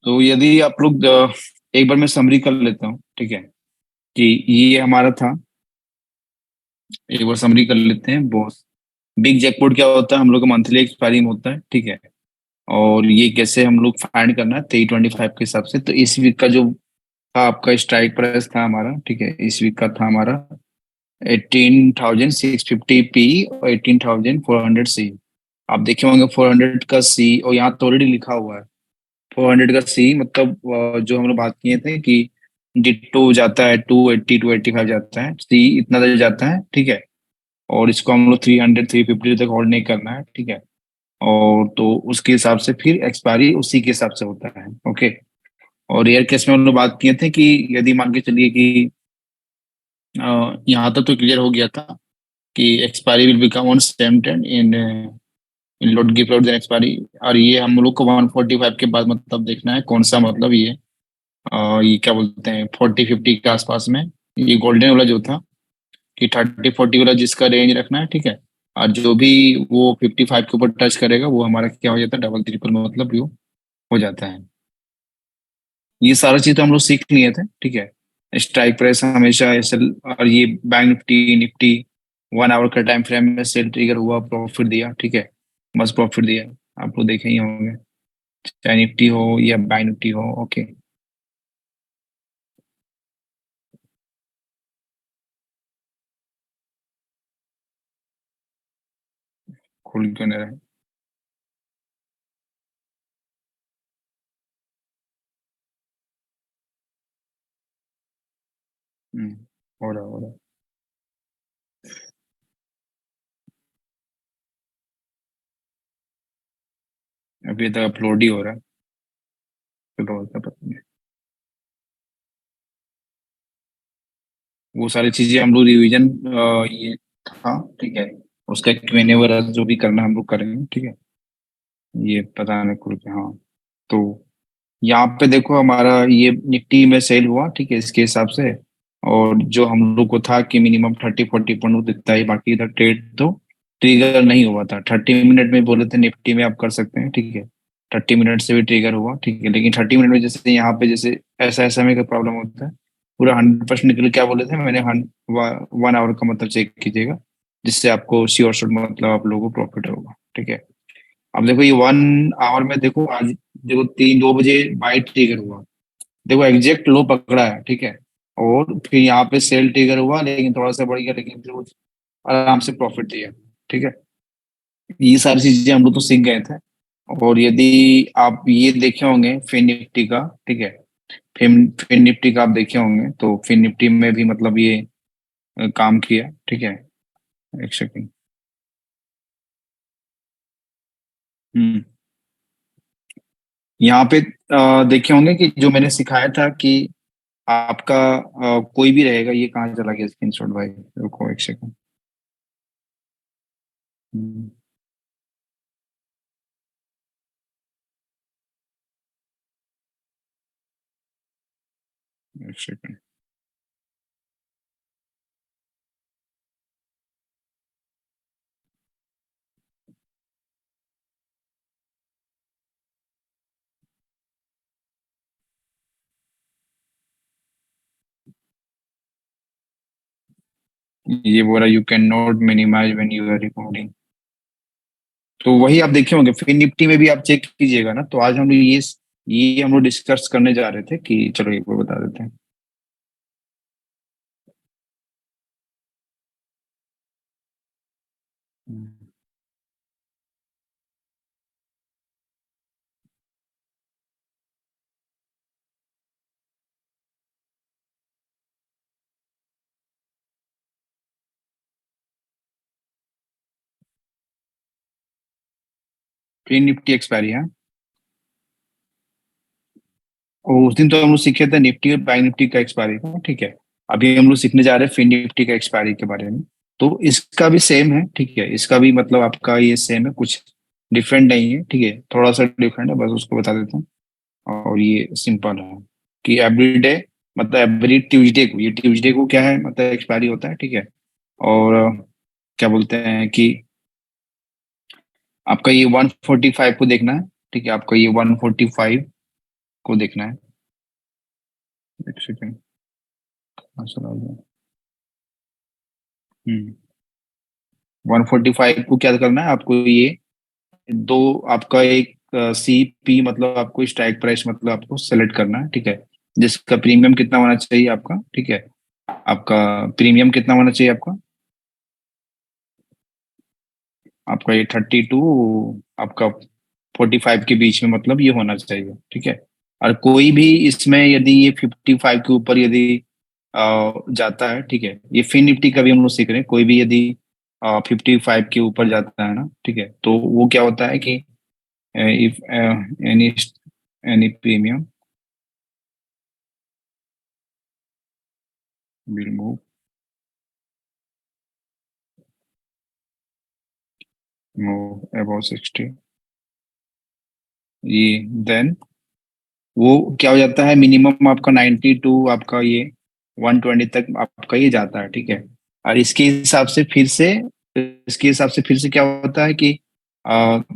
तो यदि आप लोग एक बार मैं समरी कर लेता हूँ, ठीक है, कि ये हमारा था। एक बार समरी कर लेते हैं बॉस। बिग जैकपॉट क्या होता है, हम लोग का मंथली एक्सपायरी में होता है, ठीक है। और ये कैसे हम लोग फाइंड करना है 2325 के हिसाब से। तो इस वीक का जो था आपका स्ट्राइक प्राइस था हमारा, ठीक है, इस वीक का था हमारा 18,650 पी और 18,400 सी। आप देखे होंगे 400 का सी, और यहाँ तो ऑलरेडी लिखा हुआ है 400 का सी, मतलब जो हम लोग बात किए थे कि डिट्टो जाता है 280 285 जाता है, सी इतना तक जाता है, ठीक है। और इसको हम लोग 300 350 तक होल्ड नहीं करना है, ठीक है। और तो उसके हिसाब से फिर एक्सपायरी उसी के हिसाब से होता है, ओके। और एयर केस में हम लोग बात किए थे कि यदि मान के चलिए कि यहाँ तक तो क्लियर हो गया था कि expiry will become on same time in in load give out then expiry. और ये हम लोग को 145 के बाद मतलब देखना है कौन सा, मतलब ये क्या बोलते हैं 40 50 के आसपास में, ये गोल्डन वाला जो था कि 30 40 वाला जिसका रेंज रखना है, ठीक है। और जो भी वो 55 के ऊपर टच करेगा वो हमारा क्या हो जाता है, डबल ट्रिपल में मतलब व्यू हो जाता है। ये सारा चीज तो हम लोग सीख लिए थे, ठीक है। स्ट्राइक प्राइस हमेशा ऐसे, और ये बैंक निफ्टी निफ्टी 1 आवर का टाइम फ्रेम में सेल ट्रिगर हुआ, प्रॉफिट दिया, ठीक है। बस प्रॉफिट दिया, आप लोग देखे ही होंगे, चाहे निफ्टी हो या बैंक निफ्टी हो, ओके। खुल क्यों नहीं रहा है? हम्म, हो रहा। अभी तक अपलोड ही हो रहा है, चलो होता पता नहीं। वो सारी चीजें हम लोग रिवीजन ये था, ठीक है। उसका क्वेश्चन वगैरह जो भी करना हम लोग करेंगे, ठीक है। ये पता नहीं कुल के, हाँ। तो यहाँ पे देखो हमारा ये निफ्टी में सेल हुआ, ठीक है, इसके हिसाब से। और जो हम लोग को था कि मिनिमम 30 40 पॉइंट दिखता है, बाकी इधर ट्रेड तो ट्रिगर नहीं हुआ था। 30 मिनट में बोले थे निफ्टी में आप कर सकते हैं, ठीक है। 30 मिनट से भी ट्रिगर हुआ, ठीक है, लेकिन 30 मिनट में जैसे यहाँ पे जैसे ऐसा ऐसा में का प्रॉब्लम होता है। पूरा 100% निकल, क्या बोले थे मैंने, 1 आवर का मतलब चेक कीजिएगा, जिससे आपको श्योर शॉट मतलब आप लोगों को प्रॉफिट होगा, ठीक है। अब देखो ये 1 आवर में देखो आज, देखो 3 2 बजे बाई ट्रिगर हुआ, देखो एग्जैक्ट लो पकड़ा है, ठीक है। और फिर यहाँ पे सेल ट्रिगर हुआ, लेकिन थोड़ा सा बढ़ गया, लेकिन फिर वो आराम से प्रॉफिट दिया, ठीक है। ये सारी चीजें हम लोग तो सीख गए थे। और यदि आप ये देखे होंगे फिन निफ्टी का, ठीक है, फिन फिन निफ्टी का आप देखे होंगे, तो फिन निफ्टी में भी मतलब ये काम किया, ठीक है। एक सेकंड। हम्म, यहाँ पे देखे होंगे कि जो मैंने सिखाया था कि आपका कोई भी रहेगा, ये कहाँ चला गया स्क्रीनशॉट भाई, रुको एक सेकंड। हम्म, एक सेकंड। ये बोला you can not minimise when you are recording. तो वही आप देखे होंगे फिर निफ्टी में भी आप चेक कीजिएगा ना। तो आज हम लोग ये हम लोग डिस्कस करने जा रहे थे कि चलो एक बार बता देते हैं। फिर निफ्टी एक्सपायरी है, और उस दिन तो हम लोग सीखे थे निफ्टी और बैंक निफ्टी का एक्सपायरी का, ठीक है। अभी हम लोग सीखने जा रहे हैं फिर निफ्टी का एक्सपायरी के बारे में। तो इसका भी सेम है, ठीक है, इसका भी मतलब आपका ये सेम है, कुछ डिफरेंट नहीं है, ठीक है, थोड़ा सा डिफरेंट है, बस उसको बता देता हूँ। और ये सिंपल है कि एवरी डे, मतलब एवरी ट्यूसडे को, ये ट्यूसडे को क्या है मतलब एक्सपायरी होता है, ठीक है। और क्या बोलते हैं कि आपका ये 145 को देखना है, ठीक है, आपका ये 145 को देखना है। एक सेकेंड। हाँ, चला गया। हम्म। 145 को क्या करना है आपको, ये दो, आपका एक सी पी मतलब आपको स्ट्राइक प्राइस मतलब आपको सेलेक्ट करना है, ठीक है। जिसका प्रीमियम कितना होना चाहिए आपका, ठीक है। आपका प्रीमियम कितना होना चाहिए आपका। आपका ये 32 आपका 45 के बीच में मतलब ये होना चाहिए, ठीक है। और कोई भी इसमें यदि ये 55 के ऊपर यदि जाता है, ठीक है, ये फिन निफ्टी का भी हम लोग सीख रहे हैं, कोई भी यदि 55 के ऊपर जाता है ना, ठीक है, तो वो क्या होता है कि if any any premium will move move about 60, ये देन वो क्या हो जाता है, मिनिमम आपका 90 टू आपका ये 120 तक आपका ये जाता है, ठीक है। और इसके हिसाब से फिर से क्या होता है कि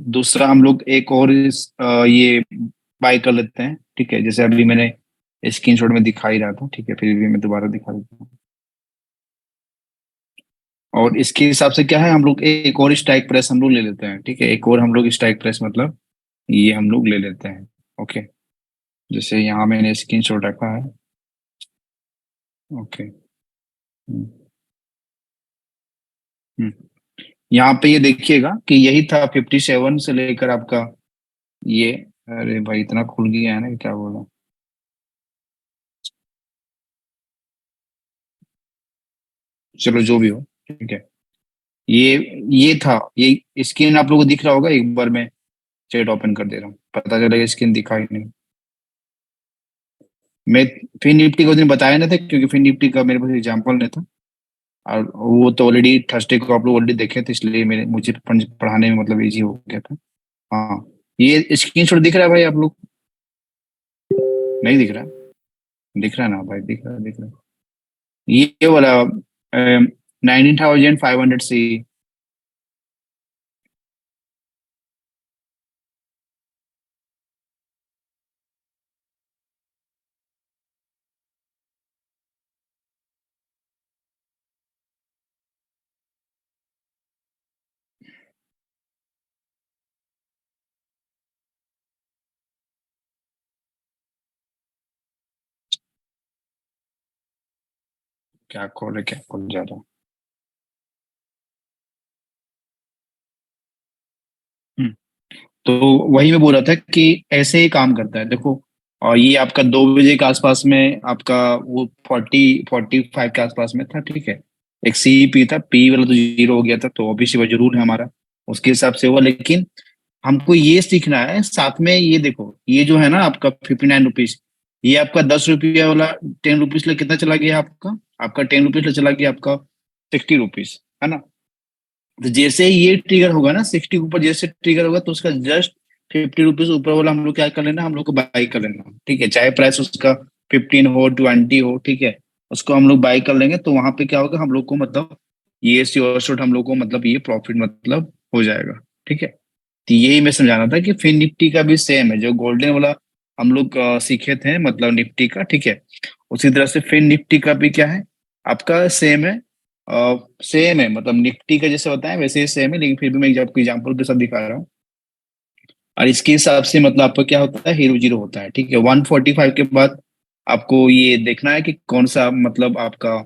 दूसरा हम लोग एक और ये बाय कर लेते हैं, ठीक है। जैसे अभी मैंने स्क्रीनशॉट में दिखा ही रहा था, ठीक है, फिर भी मैं दोबारा दिखा देता हूँ। और इसके हिसाब से क्या है, हम लोग एक और स्ट्राइक प्रेस हम लोग ले लेते हैं, ठीक है। एक और हम लोग स्ट्राइक प्रेस मतलब ये हम लोग ले लेते हैं। ओके, जैसे यहाँ मैंने स्क्रीनशॉट रखा है। ओके। हम्म। हम्म। यहाँ पे ये देखिएगा कि यही था 57 से लेकर आपका ये, अरे भाई इतना खुल गया है ना कि क्या बोला। चलो जो भी हो, ठीक है। ये ये था, ये स्क्रीन आप लोगों को दिख रहा होगा, एक बार मैं चैट ओपन कर दे रहा हूँ, पता चलेगा स्क्रीन दिखा ही नहीं। मैं फिन निफ्टी को दिन बताया ना था, क्योंकि फिन निफ्टी का मेरे पास एग्जाम्पल नहीं था। और वो तो ऑलरेडी थर्सडे को आप लोग ऑलरेडी देखे थे, इसलिए मेरे मुझे पढ़ाने में मतलब इजी हो गया था। हाँ, ये स्क्रीन शॉट दिख रहा है भाई आप लोग, नहीं दिख रहा। दिख रहा है ना भाई, दिख रहा है, दिख रहा है। ये वाला 19,500 सी। क्या कॉल है, क्या कॉल जा रहा है। तो वही मैं बोल रहा था कि ऐसे ही काम करता है, देखो। और ये आपका 2 बजे के आसपास में आपका वो 45 के आसपास में था, ठीक है। एक सी पी था, पी वाला तो जीरो हो गया था, तो ऑब्वियसली वो जरूर है हमारा, उसके हिसाब से हुआ। लेकिन हमको ये सीखना है साथ में, ये देखो ये जो है ना आपका 59 रुपीज, ये आपका 10 रुपया वाला 10 रुपीज कितना चला गया आपका, आपका 10 रुपीज चला गया आपका 60 रुपीज, है ना। तो जैसे ही ये ट्रिगर होगा ना 60 के ऊपर, जैसे ट्रिगर होगा तो उसका जस्ट 50 रुपीज ऊपर वाला हम लोग क्या कर लेना, हम लोग को बाई कर लेना, ठीक है। चाहे प्राइस उसका 15 हो 20 हो, ठीक है, उसको हम लोग बाई कर लेंगे। तो वहां पे क्या होगा, हम लोग को मतलब ये श्योर शॉट हम लोग को मतलब ये प्रॉफिट मतलब हो जाएगा, ठीक है। तो यही मैं समझाना था कि फिर निफ्टी का भी सेम है, जो गोल्डन वाला हम लोग सीखे थे मतलब निफ्टी का, ठीक है। उसी तरह से फिर निफ्टी का भी क्या है, आपका सेम है। सेम है मतलब निफ्टी का जैसे होता है वैसे ही सेम है, लेकिन फिर भी मैं आपको एग्जाम्पल के साथ दिखा रहा हूँ। और इसके हिसाब से मतलब आपका क्या होता है, हीरो जीरो होता है, ठीक है। 145 के बाद आपको ये देखना है कि कौन सा मतलब आपका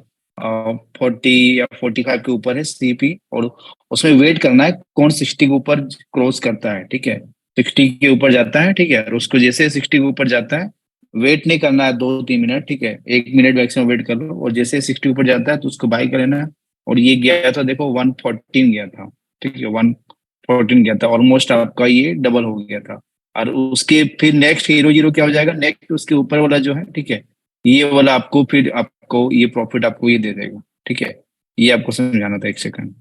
40 या 45 के ऊपर है सीपी, और उसमें वेट करना है कौन 60 के ऊपर क्रॉस करता है, ठीक है। 60 के ऊपर जाता है, ठीक है, और उसको जैसे 60 के ऊपर जाता है, वेट नहीं करना है 2-3 मिनट, ठीक है, 1 मिनट मैक्सिमम वेट कर लो, और जैसे 60 ऊपर जाता है तो उसको बाई कर लेना है। और ये गया था देखो 114 गया था, ठीक है, 114 गया था, ऑलमोस्ट आपका ये डबल हो गया था। और उसके फिर नेक्स्ट हीरो जीरो क्या हो जाएगा, नेक्स्ट उसके ऊपर वाला जो है, ठीक है, ये वाला आपको फिर आपको ये प्रॉफिट आपको ये दे देगा, ठीक है। ये आपको समझाना था, एक सेकंड।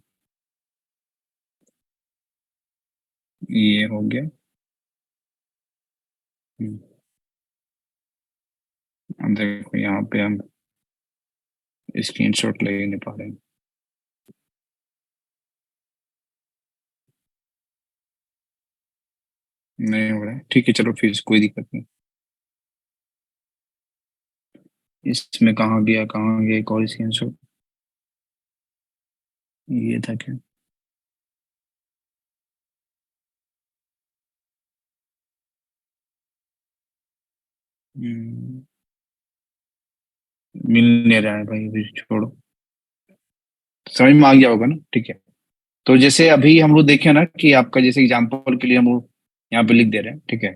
ये हो गया। हम्म, अब देखो यहाँ पे हम स्क्रीन शॉट ले ही नहीं पा रहे हैं। नहीं हो रहा है, ठीक है, चलो फिर कोई दिक्कत नहीं। इसमें कहाँ गया एक और स्क्रीनशॉट, ये था क्या? हम्म, मिल नहीं रहा है भाई, अभी छोड़ो। समझ में आ गया होगा ना, ठीक है। तो जैसे अभी हम लोग देखे ना कि आपका जैसे एग्जांपल के लिए हम लोग यहाँ पे लिख दे रहे हैं, ठीक है,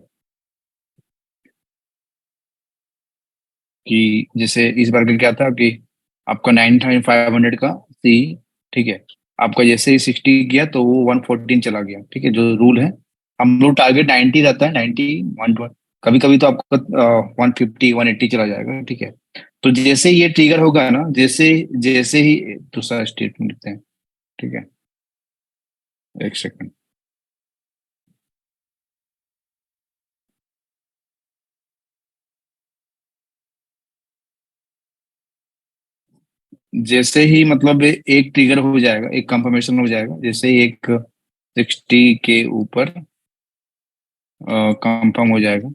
कि जैसे इस बार का क्या था कि आपका 9,500 का सी, ठीक है, आपका जैसे ही 60 गया तो वो 114 चला गया, ठीक है, जो रूल है। हम लोग टारगेट 90 रहता है, 90, 120, कभी कभी तो आपका 150 180 चला जाएगा, ठीक है। तो जैसे ये ट्रिगर होगा ना, जैसे जैसे ही दूसरा स्टेटमेंट लिखते हैं, ठीक है, एक सेकंड। जैसे ही मतलब एक ट्रिगर हो जाएगा, एक कंफर्मेशन हो जाएगा, जैसे ही एक 60 के ऊपर कंफर्म हो जाएगा,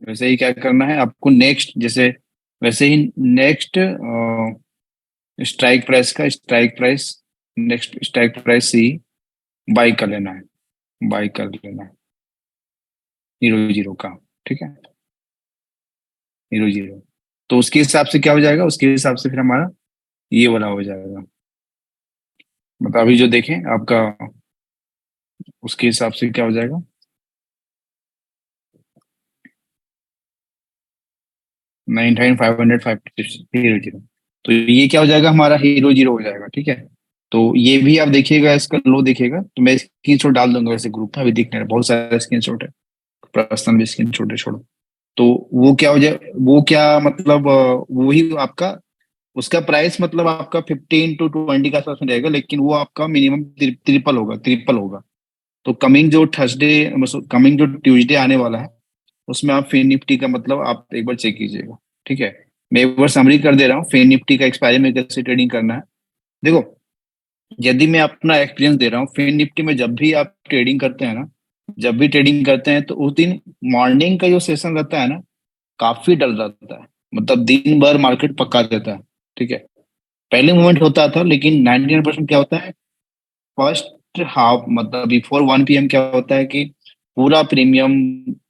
वैसे ही क्या करना है आपको नेक्स्ट, जैसे वैसे ही next strike price, next strike price सी बाई कर लेना है, बाई कर लेना है 0 0 का, ठीक है, 0 0। तो उसके हिसाब से क्या हो जाएगा, उसके हिसाब से फिर हमारा ये वाला हो जाएगा, मतलब अभी जो देखें आपका, उसके हिसाब से क्या हो जाएगा, 9,500 तो ये क्या हो जाएगा, हमारा 0 0 हो जाएगा, ठीक है। तो ये भी आप देखिएगा, इसका लो देखिएगा, तो मैं स्क्रीन शॉट डाल दूंगा वैसे ग्रुप में, अभी दिखने रहा है, बहुत सारे स्क्रीन शॉट है, पर्सनल भी स्क्रीन शॉट है, छोड़ो। तो वो क्या हो जाए, वो क्या मतलब वही आपका, उसका प्राइस मतलब आपका 15 to 20 का आसपास में रहेगा, लेकिन वो आपका मिनिमम ट्रिपल होगा, ट्रिपल होगा। तो कमिंग जो थर्सडे, कमिंग जो ट्यूसडे आने वाला है, उसमें आप फेन निफ्टी का मतलब आप एक बार चेक कीजिएगा, ठीक है। मैं एक बार समरी कर दे रहा हूँ फेन निफ्टी का एक्सपायरी में कैसे ट्रेडिंग करना है। देखो, यदि मैं अपना एक्सपीरियंस दे रहा हूँ, फेन निफ्टी में जब भी आप ट्रेडिंग करते हैं ना, जब भी ट्रेडिंग करते हैं तो उस दिन मॉर्निंग का जो सेशन रहता है ना, काफी डल रहता है, मतलब दिन भर मार्केट पका देता है, ठीक है। पहले मूवमेंट होता था, लेकिन 99% क्या होता है, फर्स्ट हाफ मतलब बिफोर 1 PM क्या होता है कि पूरा प्रीमियम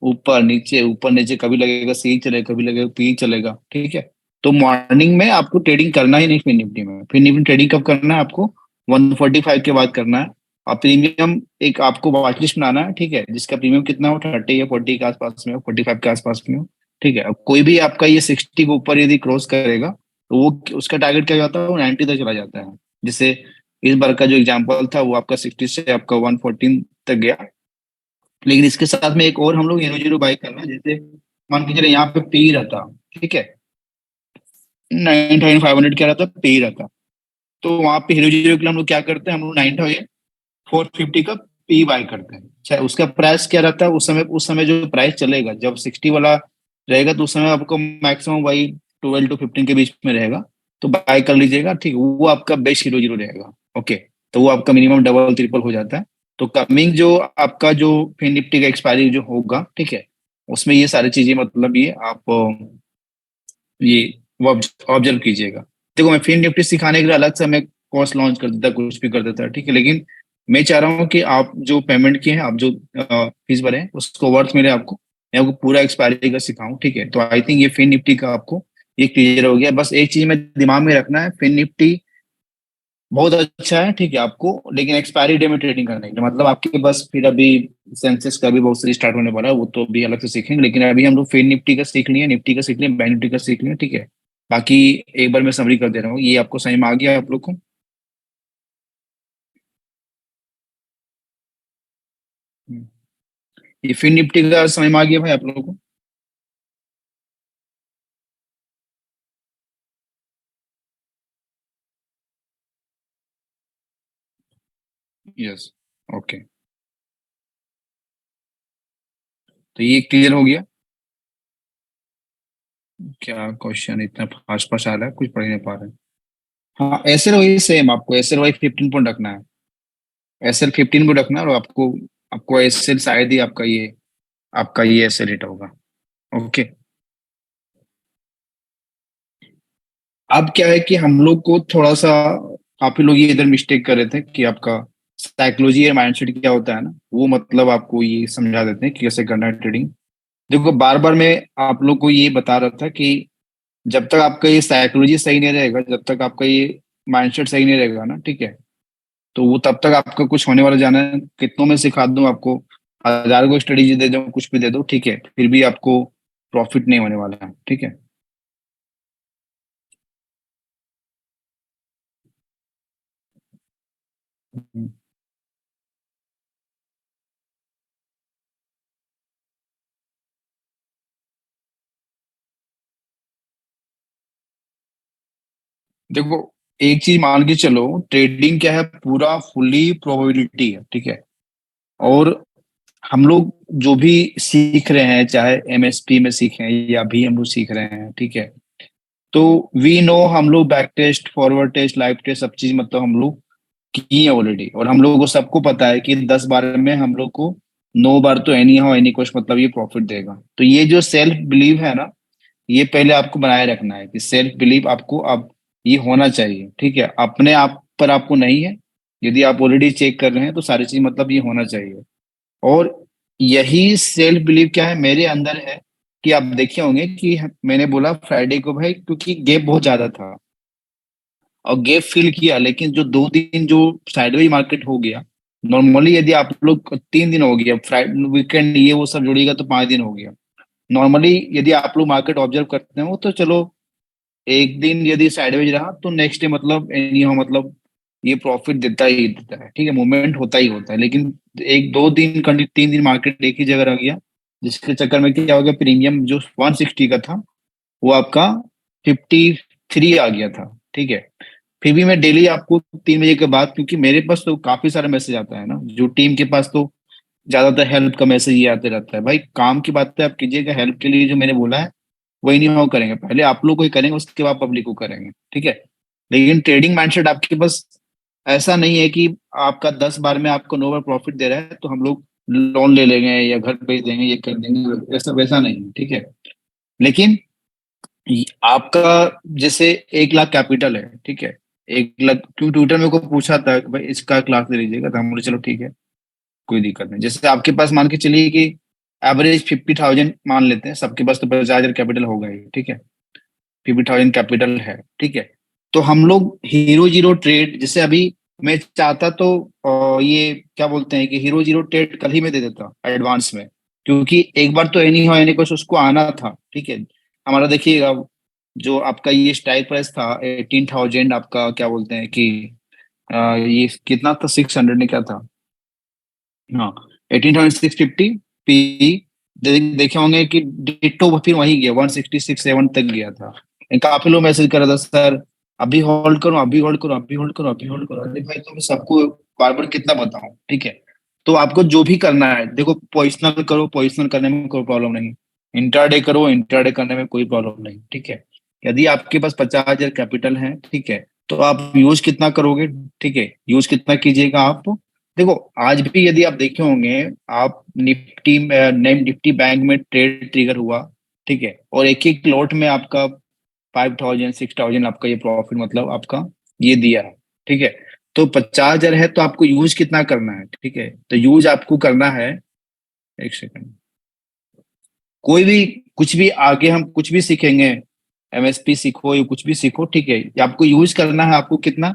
ऊपर नीचे, कभी लगेगा सी चलेगा, कभी लगेगा पी चलेगा, ठीक है। तो मॉर्निंग में आपको ट्रेडिंग करना ही नहीं, फिर निफ्टी में, फिर निफ्टी ट्रेडिंग कब करना है आपको, 145 के बाद करना है। और प्रीमियम एक आपको वॉच लिस्ट बनाना है, ठीक है, जिसका प्रीमियम कितना हो, 30 या 40 के आसपास में हो, 45 के आसपास में हो, ठीक है। अब कोई भी आपका ये 60 के ऊपर यदि क्रॉस करेगा, तो वो उसका टारगेट क्या जाता है, वो 90 तक चला जाता है। जिससे इस बार का जो एग्जांपल था वो आपका 60 से आपका 114 तक गया। लेकिन इसके साथ में एक और हम लोग 0 0 बाई करना, जैसे मान के चले यहाँ पे पी रहता, ठीक है, 9,500 क्या रहता, पी रहता। तो वहां पे 0 0 के लिए हम लोग क्या करते हैं, हम लोग 9,450 का पी बाई करते हैं, चाहे उसका प्राइस क्या रहता है उस समय जो प्राइस चलेगा, जब 60 वाला रहेगा तो उस समय आपको मैक्सिमम वही 12 to 15 के बीच में रहेगा। तो बाय कर लीजिएगा, ठीक, वो आपका बेस्ट 0 0 रहेगा, ओके। तो वो आपका मिनिमम डबल ट्रिपल हो जाता है। तो कमिंग जो आपका जो फिन निफ्टी का एक्सपायरी जो होगा, ठीक है, उसमें ये सारी चीजें मतलब ये आप ये वो ऑब्जर्व कीजिएगा। देखो, मैं फिन निफ्टी सिखाने के लिए अलग से मैं कोर्स लॉन्च कर देता, कुछ भी कर देता, ठीक है, लेकिन मैं चाह रहा हूँ कि आप जो पेमेंट किए हैं, आप जो फीस भरे हैं, उसको वर्थ मिले आपको, मैं आपको पूरा एक्सपायरी का सिखाऊं, ठीक है। तो आई थिंक ये फिन निफ्टी का आपको ये क्लियर हो गया। बस एक चीज में दिमाग में रखना है, फिन निफ्टी बहुत अच्छा है, ठीक है आपको, लेकिन एक्सपायरी डे में ट्रेडिंग करने के लिए मतलब आपके बस फिर अभी सेंसेस का भी बहुत सारी स्टार्ट होने वाला है, वो तो अभी अलग से सीखेंगे, लेकिन अभी हम लोग फिर निफ्टी का सीख लिए, निफ्टी का सीख लिए, बैंक निफ्टी का सीख लिए, ठीक है। बाकी एक बार मैं समरी कर दे रहा हूँ, ये आपको समझ में आ गया आप लोग को? हम्म। ये फिर निफ्टी का समझ में आ गया भाई आप लोगों को? Yes, okay. तो ये क्लियर हो गया? क्या क्वेश्चन इतना फास्ट फास्ट आ रहा है, कुछ पढ़ ही नहीं पा रहे हैं। हाँ, एसएल वही सेम, आपको एसएल वही 15 पॉइंट रखना है, एसएल 15 को रखना है, और आपको आपको एसएल शायद ही आपका ये आपका ये ऐसे रेट होगा। ओके। अब क्या है कि हम लोग को थोड़ा सा, काफी लोग ये इधर मिस्टेक कर रहे थे कि आपका साइकोलॉजी या माइंडसेट क्या होता है ना, वो मतलब आपको ये समझा देते हैं कि कैसे करना है ट्रेडिंग। देखो बार बार मैं आप लोग को ये बता रहा था कि जब तक आपका ये साइकोलॉजी सही नहीं रहेगा, जब तक आपका ये माइंडसेट सही नहीं रहेगा ना, ठीक है, तो वो तब तक आपका कुछ होने वाला जाना है। कितनों में सिखा दूं आपको, हजार को स्ट्रेटेजी दे दो, कुछ भी दे दो, ठीक है, फिर भी आपको प्रॉफिट नहीं होने वाला है, ठीक है। हम्म। देखो एक चीज मान के चलो, ट्रेडिंग क्या है, पूरा फुल्ली प्रोबेबिलिटी है, ठीक है। और हम लोग जो भी सीख रहे हैं, चाहे एमएसपी में सीखें या अभी हम लोग सीख रहे हैं, ठीक है, तो वी नो, हम लोग back test, forward test, live test, सब चीज मतलब हम लोग की है ऑलरेडी। और हम लोगों को सबको पता है कि 10 बार में हम लोग को 9 बार तो एनी हाउ एनी कुछ मतलब ये प्रॉफिट देगा। तो ये जो सेल्फ बिलीव है ना, ये पहले आपको बनाए रखना है कि सेल्फ बिलीव आपको अब ये होना चाहिए, ठीक है। अपने आप पर आपको नहीं है, यदि आप ऑलरेडी चेक कर रहे हैं तो सारी चीज मतलब ये होना चाहिए। और यही सेल्फ बिलीव क्या है मेरे अंदर है, कि आप देखे होंगे कि मैंने बोला फ्राइडे को भाई, क्योंकि गैप बहुत ज्यादा था और गैप फिल किया, लेकिन जो 2 दिन जो साइडवेज मार्केट हो गया, नॉर्मली यदि आप लोग 3 दिन हो गया, फ्राइडे वीकेंड ये वो सब जोड़िएगा तो 5 दिन हो गया। नॉर्मली यदि आप लोग मार्केट ऑब्जर्व करते हो तो चलो, एक दिन यदि साइडवेज रहा तो नेक्स्ट डे मतलब एनी हो मतलब ये प्रॉफिट देता ही देता है, ठीक है, मूवमेंट होता ही होता है। लेकिन एक दो दिन 3 दिन मार्केट एक ही जगह रह गया, जिसके चक्कर में क्या हो गया, प्रीमियम जो 160 का था वो आपका 53 आ गया था, ठीक है। फिर भी मैं डेली आपको 3 बजे के बाद, क्योंकि मेरे पास तो काफी सारा मैसेज आता है ना, जो टीम के पास तो ज्यादातर हेल्प का मैसेज ही आते रहता है। भाई काम की बात है, आप कीजिएगा, हेल्प के लिए जो मैंने बोला है वही नहीं हो करेंगे, पहले आप लोग को ही करेंगे, उसके बाद पब्लिक को करेंगे, ठीक है। लेकिन ट्रेडिंग माइंडसेट आपके पास ऐसा नहीं है कि आपका 10 बार में आपको 9 बार प्रॉफिट दे रहा है तो हम लोग लोन ले लेंगे या घर बेच देंगे, ये कर देंगे, ऐसा वैसा नहीं है, ठीक है। लेकिन आपका जैसे 1 लाख कैपिटल है, ठीक है, 1 लाख, क्यों ट्विटर में को पूछा था कि भाई इसका क्लास ले लीजिएगा, तो हम बोले चलो ठीक है, कोई दिक्कत नहीं। जैसे आपके पास मान के चलिए कि एवरेज 50,000 मान लेते हैं, सबके पास तो 50,000 कैपिटल होगा ही, ठीक है, 50,000 कैपिटल है, ठीक है। तो हम लोग हीरो जीरो ट्रेड, जैसे अभी मैं चाहता तो ये क्या बोलते हैं कि हीरो जीरो ट्रेड कल ही मैं दे देता एडवांस में, क्योंकि एक बार तो एनी हो एनी कुछ उसको आना था, ठीक है। हमारा देखिएगा, जो आपका ये स्ट्राइक प्राइस था 18,000, आपका क्या बोलते हैं कि ये कितना था, 600 ने क्या था, हाँ, 18,650 पी। देखे होंगे कि डिट्टो फिर वही गया, 166.7 तक गया था। काफी लोग मैसेज कर रहा था, सर अभी होल्ड करो, अभी होल्ड करो, अभी होल्ड करो, अभी होल्ड करो। अरे भाई तो मैं सबको बार बार कितना बताऊं, ठीक है। तो आपको जो भी करना है, देखो पोजिशनल करो, पोजिशनल करने में कोई प्रॉब्लम नहीं, इंट्राडे करो, इंट्राडे करने में कोई प्रॉब्लम नहीं, ठीक है। यदि आपके पास 50,000 कैपिटल है, ठीक है, तो आप यूज कितना करोगे, ठीक है, यूज कितना कीजिएगा आप। देखो आज भी यदि आप देखे होंगे, आप निफ्टी में, नेम निफ्टी बैंक में ट्रेड ट्रिगर हुआ, ठीक है, और एक एक लॉट में आपका 5,000 6,000 आपका ये प्रॉफिट मतलब आपका ये दिया है, ठीक है। तो 50,000 है तो आपको यूज कितना करना है, ठीक है, तो यूज आपको करना है, एक सेकंड, कोई भी कुछ भी आगे हम कुछ भी सीखेंगे, एमएसपी सीखो या कुछ भी सीखो, ठीक है, ये आपको यूज करना है, आपको कितना,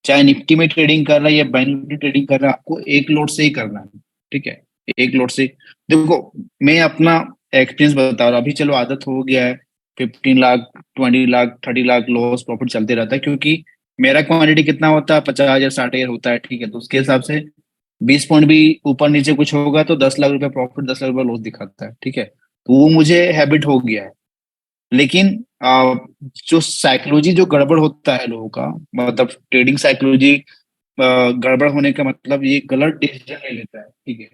चाहे निफ्टी में ट्रेडिंग कर रहा है या बैंक निफ्टी ट्रेडिंग कर रहा है, आपको एक लोट से ही करना है, ठीक है, एक लोट से। देखो मैं अपना एक्सपीरियंस बता रहा हूँ, अभी चलो आदत हो गया है, 15 लाख, 20 लाख, 30 लाख लॉस प्रॉफिट चलते रहता है, क्योंकि मेरा क्वांटिटी कितना होता है, 50,000 60,000 होता है, ठीक है, तो उसके हिसाब से 20 पॉइंट भी ऊपर नीचे कुछ होगा तो 10 लाख रुपए प्रॉफिट, 10 लाख रुपए लॉस दिखाता है, ठीक है, तो वो मुझे हैबिट हो गया है। लेकिन जो साइकोलॉजी जो गड़बड़ होता है लोगों का, मतलब ट्रेडिंग साइकोलॉजी गड़बड़ होने का मतलब ये गलत डिसीजन ले लेता है, ठीक है,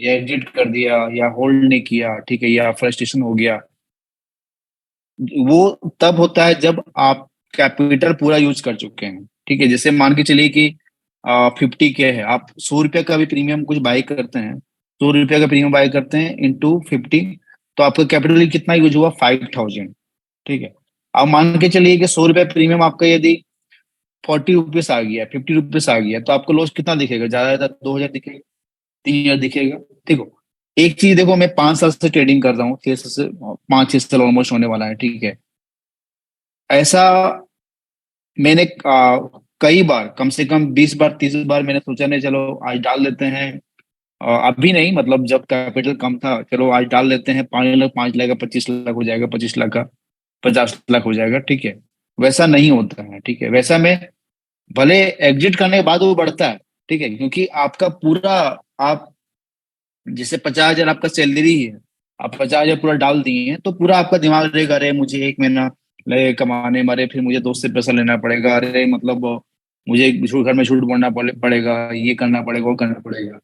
या एग्जिट कर दिया या होल्ड नहीं किया, ठीक है, या फ्रस्ट्रेशन हो गया, वो तब होता है जब आप कैपिटल पूरा यूज कर चुके हैं, ठीक है। जैसे मान के चलिए कि 50 के है, आप 100 रुपये का भी प्रीमियम कुछ बाई करते हैं, 100 रुपये का प्रीमियम बाय करते हैं इंटू 50, तो आपका कैपिटल कितना यूज हुआ? 5000। ठीक है। अब मान के चलिए कि 100 रुपये प्रीमियम आपका यदि 40 रुपीज आ गया, 50 रुपीज आ गया, तो आपको लॉस कितना दिखेगा? ज्यादा ज्यादा 2000 दिखेगा, 3000 दिखेगा। देखो, एक चीज देखो, मैं 5 साल से ट्रेडिंग कर रहा हूँ, 6 साल से, 5-6 साल ऑलमोस्ट होने वाला है। ठीक है। ऐसा मैंने कई बार, कम से कम 20 बार 30 बार मैंने सोचा नहीं, चलो आज डाल लेते हैं। अभी नहीं, मतलब जब कैपिटल कम था, चलो आज डाल लेते हैं, 5 लाख, 5 लाख का 25 लाख हो जाएगा, 25 लाख का 50 लाख हो जाएगा। ठीक है। वैसा नहीं होता है। ठीक है। वैसा में भले एग्जिट करने के बाद वो बढ़ता है। ठीक है। क्योंकि आपका पूरा, आप जैसे 50,000 आपका सैलरी है, आप 50,000 पूरा डाल दिए हैं, तो पूरा आपका दिमाग रहेगा, अरे मुझे 1 महीना लगे कमाने मारे, फिर मुझे दोस्त से पैसा लेना पड़ेगा, अरे मतलब मुझे घर में झूठ बोलना पड़ेगा, ये करना पड़ेगा, वो करना पड़ेगा।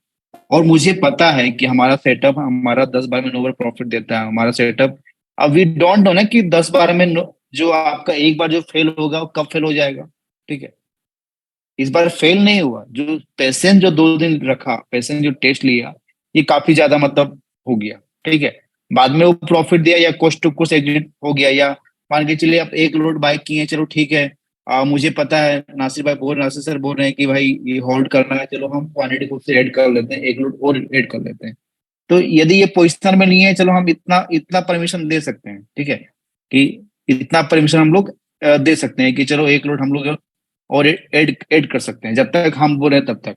और मुझे पता है कि हमारा सेटअप हमारा 10 बार में ओवर प्रॉफिट देता है हमारा सेटअप। अब वी डोंट नो ना कि 10 बार में जो आपका एक बार जो फेल होगा वो कब फेल हो जाएगा। ठीक है। इस बार फेल नहीं हुआ, जो पेशेंस जो 2 दिन रखा, पेशेंस जो टेस्ट लिया, ये काफी ज्यादा मतलब हो गया। ठीक है। बाद में वो प्रॉफिट दिया या कुछ टू कुछ एग्जिट हो गया, या मान के चलिए आप एक लोड बाइक किए, चलो ठीक है। मुझे पता है, नासिर सर बोल रहे हैं कि भाई ये होल्ड करना है, चलो हम क्वांटिटी खुद से ऐड कर लेते हैं, एक लोड और ऐड कर लेते हैं। तो यदि ये पोजिशन में नहीं है, चलो हम इतना इतना परमिशन दे सकते हैं। ठीक है। कि इतना परमिशन हम लोग दे सकते हैं कि चलो एक लोड हम लोग और ऐड ऐड कर सकते हैं, जब तक हम बोले तब तक,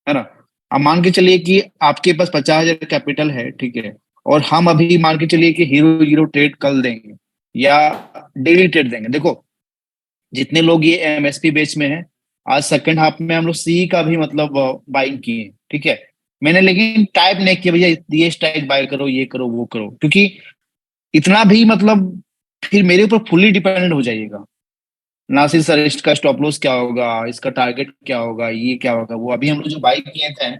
है ना। अब मान के चलिए कि आपके पास 50,000 कैपिटल है। ठीक है। और हम अभी मान के चलिए कि हीरो हीरो ट्रेड कर देंगे या डेली ट्रेड देंगे। देखो, जितने लोग ये एमएसपी बेच में है, आज सेकंड हाफ में हम लोग सी का भी मतलब बाइंग किए। ठीक है। मैंने लेकिन टाइप नहीं किया भैया ये स्ट्राइक बाय करो, ये करो, वो करो, क्योंकि इतना भी मतलब फिर मेरे ऊपर फुल्ली डिपेंडेंट हो जाइएगा। नासिर सर इसका स्टॉप लॉस क्या होगा, इसका टारगेट क्या होगा, ये क्या होगा, वो अभी हम लोग जो बाई किए थे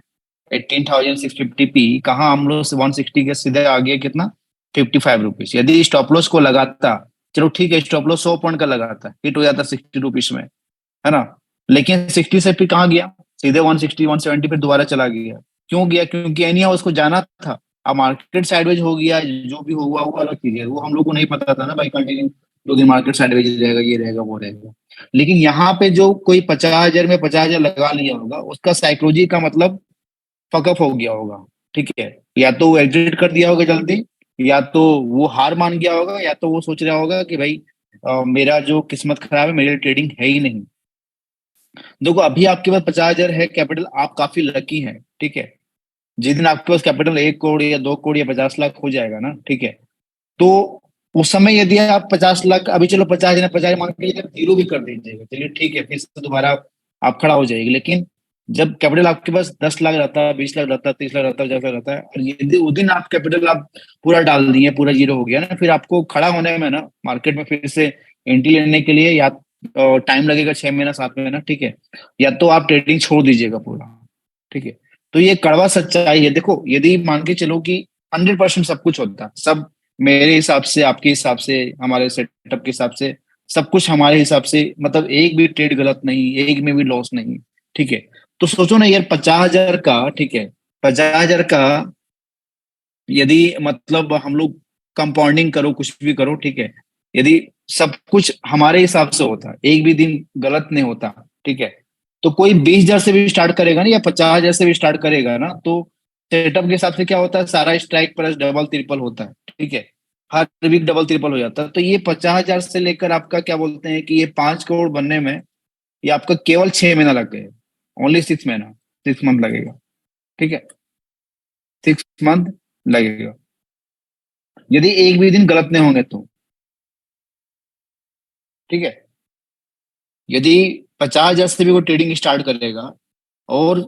18,650 पी, कहाँ हम लोग 160 के सीधे आ गए कितना? 55 रुपीज। यदि स्टॉप लॉस को लगाता, चलो ठीक है, स्टॉप लॉस 100 पॉइंट का लगाता, हिट हो जाता 60 रुपीज में, है ना। लेकिन 60 से फिर कहाँ गया? सीधे 160 170 पे दोबारा चला गया। क्यों गया? क्योंकि एनी हाउ उसको जाना था। अब मार्केट साइडवेज हो गया, जो भी हुआ वो अलग चीज है, वो हम लोग को नहीं पता था ना भाई, कंटिन्यू 2 दिन मार्केट साइडवेज रहेगा, ये रहेगा, वो रहेगा। लेकिन यहाँ पे जो कोई 50,000 में 50,000 लगा लिया होगा, उसका साइकोलॉजी का मतलब फकअप हो गया होगा। ठीक है। या तो वो एग्जिट कर दिया होगा जल्दी, या तो वो हार मान गया होगा, या तो वो सोच रहा होगा कि भाई मेरा जो किस्मत खराब है, मेरी ट्रेडिंग है ही नहीं। देखो, अभी आपके पास 50,000 है कैपिटल, आप काफी लकी हैं। ठीक है। जिस दिन आपके पास कैपिटल 1 करोड़ या 2 करोड़ या 50 लाख हो जाएगा ना, ठीक है, तो उस समय यदि आप 50 लाख, अभी चलो 50,000 50,000 मान के चलिए, जीरो भी कर दीजिएगा, चलिए ठीक है, फिर से दोबारा आप खड़ा हो जाएगी। लेकिन जब कैपिटल आपके पास 10 लाख रहता है, 20 लाख रहता है, 30 लाख रहता है, 50 लाख रहता है, और यदि उस दिन आप कैपिटल आप पूरा डाल दिए, पूरा जीरो हो गया ना, फिर आपको खड़ा होने में ना मार्केट में फिर से एंट्री लेने के लिए या टाइम लगेगा, 6 महीना 7 महीना। ठीक है। या तो आप ट्रेडिंग छोड़ दीजिएगा पूरा। ठीक है। तो ये कड़वा सच्चाई है। देखो, यदि मान के चलो कि 100% सब कुछ होता है, सब मेरे हिसाब से, आपके हिसाब से, हमारे सेटअप के हिसाब से, सब कुछ हमारे हिसाब से, मतलब एक भी ट्रेड गलत नहीं, एक में भी लॉस नहीं। ठीक है। तो सोचो ना यार, 50,000 का, ठीक है, 50,000 का यदि मतलब हम लोग कंपाउंडिंग करो, कुछ भी करो, ठीक है, यदि सब कुछ हमारे हिसाब से होता, एक भी दिन गलत नहीं होता, ठीक है, तो कोई 20,000 से भी स्टार्ट करेगा ना, या 50,000 से भी स्टार्ट करेगा ना, तो सेटअप के हिसाब से क्या होता है, सारा स्ट्राइक प्लस डबल ट्रिपल होता है। ठीक है। हर वीक डबल ट्रिपल हो जाता है। तो ये 50,000 से लेकर आपका क्या बोलते हैं कि ये 5 करोड़ बनने में, ये आपका केवल 6 महीना लग गए, ओनली 6 महीना, 6 मंथ लगेगा। ठीक है। 6 मंथ लगेगा, यदि एक भी दिन गलत नहीं होंगे तो। ठीक है। यदि 50,000 से भी वो ट्रेडिंग स्टार्ट करेगा और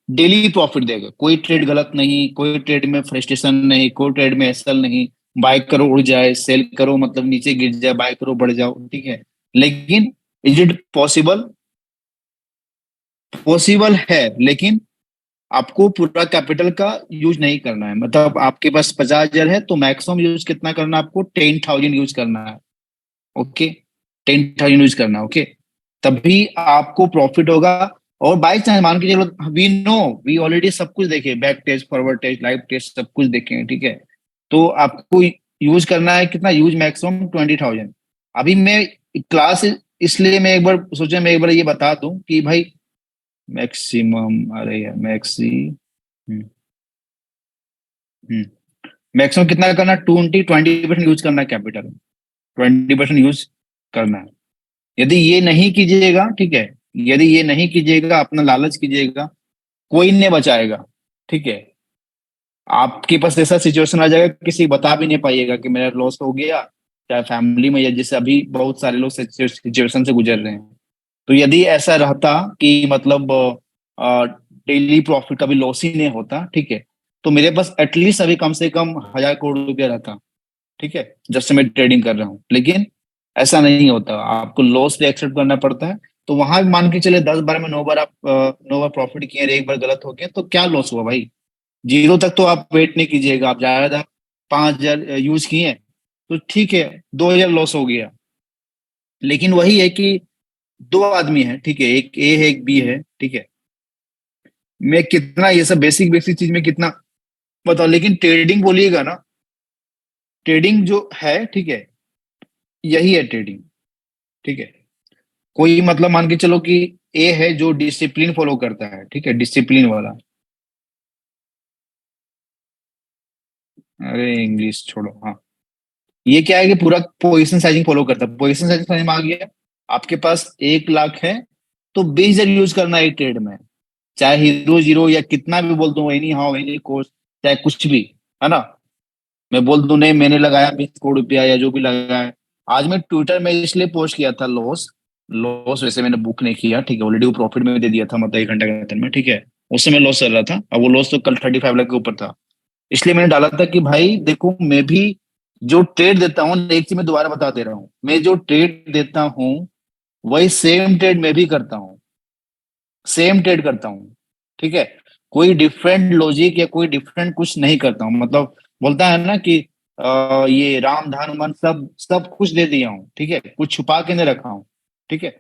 डेली प्रॉफिट देगा, कोई ट्रेड गलत नहीं, कोई ट्रेड में फ्रस्ट्रेशन नहीं, कोई ट्रेड में एसल नहीं, बाय करो उड़ जाए, सेल करो मतलब नीचे गिर जाए, बाय करो बढ़ जाओ। ठीक है। लेकिन इज इट पॉसिबल? पॉसिबल है, लेकिन आपको पूरा कैपिटल का यूज नहीं करना है। मतलब आपके पास 50,000 है, तो मैक्सिमम यूज कितना करना है आपको? 10,000 यूज करना है। ओके। 10,000 यूज करना है। ओके। तभी आपको प्रॉफिट होगा। और बाई चांस मान के चलो, वी नो, वी ऑलरेडी सब कुछ देखे, back test, forward test, live test, सब कुछ देखे हैं, ठीक है। तो आपको यूज करना है कितना, यूज मैक्सिमम 20,000। अभी मैं क्लास, इसलिए मैं एक बार सोचा, मैं एक बार ये बता दूं कि भाई मैक्सिमम, अरे यार मैक्सी, मैक्सिमम कितना करना, 20% यूज करना है कैपिटल, 20% यूज करना है। यदि ये नहीं कीजिएगा, ठीक है, यदि ये नहीं कीजिएगा, अपना लालच कीजिएगा, कोई नहीं बचाएगा, ठीक है। आपके पास ऐसा सिचुएशन आ जाएगा, किसी को बता भी नहीं पाइएगा कि मेरा लॉस हो गया, चाहे फैमिली में, या जैसे अभी बहुत सारे लोग सिचुएशन से गुजर रहे हैं। तो यदि ऐसा रहता कि मतलब डेली प्रॉफिट कभी लॉस ही नहीं होता, ठीक है, तो मेरे पास एटलीस्ट अभी कम से कम 1,000 करोड़ रुपया रहता, ठीक है, जब से मैं ट्रेडिंग कर रहा हूँ। लेकिन ऐसा नहीं होता, आपको लॉस भी एक्सेप्ट करना पड़ता है। तो वहां भी मान के चले 10 बार में 9 बार आप 9 बार प्रॉफिट किए और एक बार गलत हो गया, तो क्या लॉस हुआ भाई? जीरो तक तो आप वेट नहीं कीजिएगा, आप ज्यादा 5,000 यूज किए तो ठीक है, 2,000 लॉस हो गया। लेकिन वही है कि दो आदमी है, ठीक है, एक ए है एक बी है, ठीक है। मैं कितना ये सब बेसिक बेसिक चीज में कितना बताओ, लेकिन ट्रेडिंग बोलिएगा ना, ट्रेडिंग जो है, ठीक है, यही है ट्रेडिंग, ठीक है। कोई मतलब मान के चलो कि ए है जो डिसिप्लिन फॉलो करता है, ठीक है, डिसिप्लिन वाला। अरे इंग्लिश छोड़ो, हाँ। ये क्या है कि पूरा पोजीशन साइजिंग फॉलो करता है, पोजीशन साइजिंग समझ में आ गया। आपके पास 1 लाख है, तो 20,000 यूज करना है एक ट्रेड में, चाहे हीरो जीरो या कितना भी बोल दूं, एनी हाउ एनी कोर्स, चाहे कुछ भी, है ना। मैं बोल दूं नहीं मैंने लगाया 20 करोड़ रुपया या जो भी लगाया है। आज मैं ट्विटर में इसलिए पोस्ट किया था लॉस, लॉस वैसे मैंने बुक नहीं किया, ठीक है, ऑलरेडी वो प्रॉफिट में दे दिया था, मतलब 1 घंटे के अंदर में, ठीक है। उस समय लॉस चल रहा था, अब वो लॉस तो कल 35 लाख के ऊपर था। इसलिए मैंने डाला था कि भाई देखो, मैं भी जो ट्रेड देता हूँ, एक चीज मैं दोबारा बता दे रहा हूँ, मैं जो ट्रेड देता हूँ वही सेम ट्रेड मैं भी करता हूँ, सेम ट्रेड करता हूँ, ठीक है। कोई डिफरेंट लॉजिक या कोई डिफरेंट कुछ नहीं करता हूँ, मतलब बोलता है ना कि ये राम धन मन सब सब कुछ दे दिया हूँ, ठीक है, कुछ छुपा के नहीं रखा हूँ, ठीक है।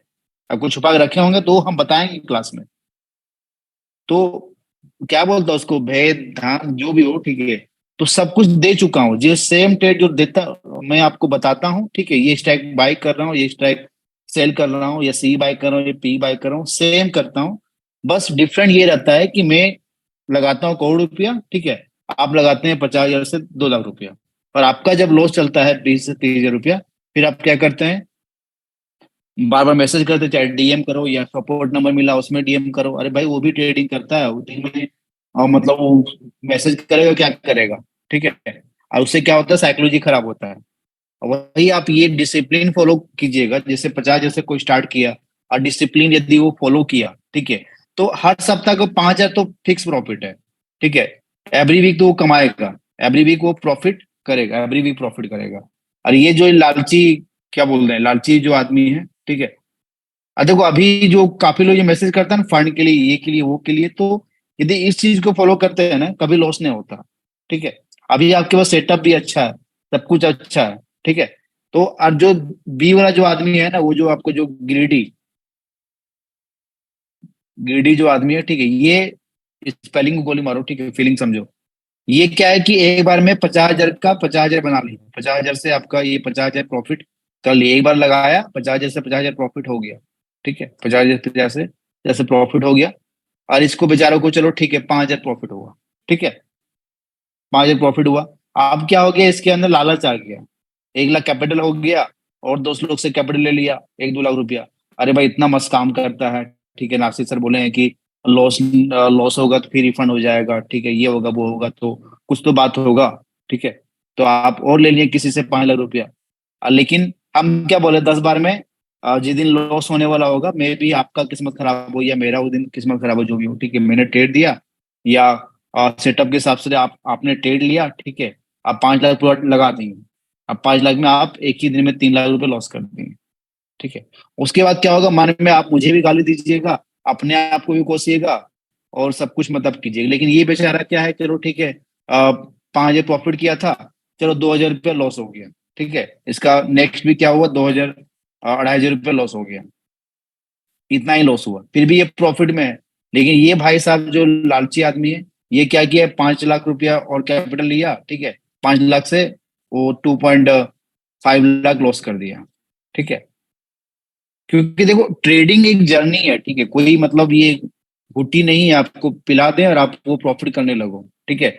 अब कुछ छुपा के रखे होंगे तो हम बताएंगे क्लास में। तो क्या बोलता है उसको, भेद धान जो भी हो, ठीक है। तो सब कुछ दे चुका हूँ, जो सेम ट्रेड जो देता मैं आपको बताता हूँ, ठीक है, ये स्ट्राइक बाय कर रहा हूँ, ये स्ट्राइक सेल कर रहा हूँ, या सी बाय कर रहा हूँ, या पी बाय कर रहा हूँ, सेम करता हूँ। बस डिफरेंट ये रहता है कि मैं लगाता हूँ करोड़ रुपया, ठीक है, आप लगाते हैं 50,000 से 2 लाख रुपया। और आपका जब लॉस चलता है 20 से 30 हजार रुपया, फिर आप क्या करते हैं, बार बार मैसेज करते, चाहे डीएम करो या सपोर्ट नंबर मिला उसमें डीएम करो, अरे भाई वो भी ट्रेडिंग करता है, वो दिन में और मतलब वो मैसेज करेगा क्या करेगा, ठीक है। और उससे क्या होता है, साइकोलॉजी खराब होता है। और वही आप ये डिसिप्लिन फॉलो कीजिएगा, जैसे 50 जैसे कोई स्टार्ट किया, और डिसिप्लिन यदि वो फॉलो किया, ठीक है, तो हर सप्ताह को 5,000 तो फिक्स प्रॉफिट है, ठीक है। एवरी वीक तो वो कमाएगा, एवरी वीक वो प्रॉफिट करेगा, एवरी वीक प्रॉफिट करेगा। और ये जो लालची, क्या बोल रहे हैं, लालची जो आदमी है, ठीक है। देखो अभी जो काफी लोग ये मैसेज करते हैं ना, फंड के लिए, ये के लिए, वो के लिए, तो यदि इस चीज को फॉलो करते हैं ना, कभी लॉस नहीं होता, ठीक है। अभी आपके पास सेटअप भी अच्छा है, सब कुछ अच्छा है, ठीक है। तो और जो बी वाला जो आदमी है ना, वो जो आपको जो ग्रीडी, ग्रीडी जो आदमी है, ठीक है, ये स्पेलिंग को गोली मारो, ठीक है, फीलिंग समझो। ये क्या है कि एक बार में 50,000 का 50,000 बना लिया, 50,000 से आपका ये 50,000 प्रॉफिट कर लिया, एक बार लगाया 50,000 से 50,000 प्रॉफिट हो गया, ठीक है, 50,000 से जैसे जैसे प्रॉफिट हो गया। और इसको बेचारों को चलो ठीक है 5,000 प्रॉफिट हुआ, ठीक है, 5,000 प्रॉफिट हुआ। अब क्या हो गया, इसके अंदर लालच आ गया, 1 लाख कैपिटल हो गया, और दोस्त लोग से कैपिटल ले लिया 1-2 लाख रुपया। अरे भाई इतना मस्त काम करता है, ठीक है, नासिर सर बोले हैं कि लॉस लॉस होगा तो फिर रिफंड हो जाएगा, ठीक है, ये होगा वो होगा, तो कुछ तो बात होगा, ठीक है। तो आप और ले लिए किसी से 5 लाख रुपया। लेकिन हम क्या बोले 10 बार में, जिस दिन लॉस होने वाला होगा, मे भी आपका किस्मत खराब हो या मेरा उस दिन किस्मत खराब हो, जो भी हो, ठीक है, मैंने ट्रेड दिया, या सेटअप के हिसाब से आपने ट्रेड लिया, ठीक है, आप 5 लाख पूरा लगा देंगे। अब 5 लाख में आप एक ही दिन में 3 लाख रुपए लॉस कर देंगे, ठीक है। उसके बाद क्या होगा, मन में आप मुझे भी गाली दीजिएगा, अपने आप को भी कोसिएगा, और सब कुछ मतलब कीजिएगा। लेकिन ये बेचारा क्या है, चलो ठीक है, 5,000 प्रॉफिट किया था, चलो 2,000 रुपया लॉस हो गया, ठीक है, इसका नेक्स्ट भी क्या हुआ, 2,000 2,500 रुपया लॉस हो गया। इतना ही लॉस हुआ, फिर भी ये प्रॉफिट में है। लेकिन ये भाई साहब जो लालची आदमी है, ये क्या किया, 5 लाख रुपया और कैपिटल लिया, ठीक है, 5 लाख से वो 2.5 लाख लॉस कर दिया। ठीक है, क्योंकि देखो ट्रेडिंग एक जर्नी है, ठीक है, कोई मतलब ये गुट्टी नहीं है आपको पिला दें और आप वो प्रॉफिट करने लगो। ठीक है,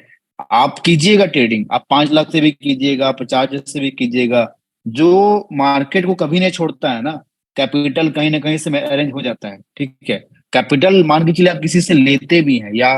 आप कीजिएगा ट्रेडिंग, आप 5 लाख से भी कीजिएगा, 50 से भी कीजिएगा। जो मार्केट को कभी नहीं छोड़ता है ना, कैपिटल कहीं ना कहीं से अरेंज हो जाता है। ठीक है, कैपिटल मान के चलिए आप किसी से लेते भी हैं या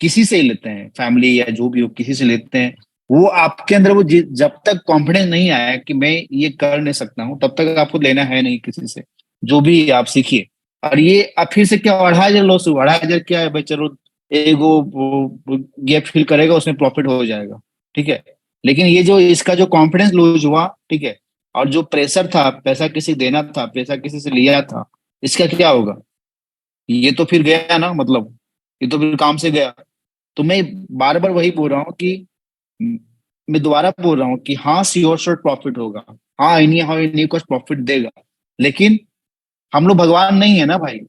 किसी से ही लेते हैं, फैमिली या जो भी हो किसी से लेते हैं, वो आपके अंदर वो जब तक कॉन्फिडेंस नहीं आया कि मैं ये कर नहीं सकता हूँ, तब तक आपको लेना है नहीं किसी से। जो भी आप सीखिए। और ये अब फिर से क्या, 2,500 लॉस हुआ, 2,500 क्या है भाई, चलो एगो वो गैप फिल करेगा, उसमें प्रॉफिट हो जाएगा। ठीक है, लेकिन ये जो इसका जो कॉन्फिडेंस लूज हुआ, ठीक है, और जो प्रेशर था, पैसा किसी देना था, पैसा किसी से लिया था, इसका क्या होगा? ये तो फिर गया ना, मतलब ये तो फिर काम से गया। तो मैं बार बार वही बोल रहा हूँ कि मैं दोबारा बोल रहा हूँ कि हाँ श्योर श्योर प्रॉफिट होगा, हाँ इन्हीं हाँ इन्हीं कुछ प्रॉफिट देगा। लेकिन हम लोग भगवान नहीं है ना भाई।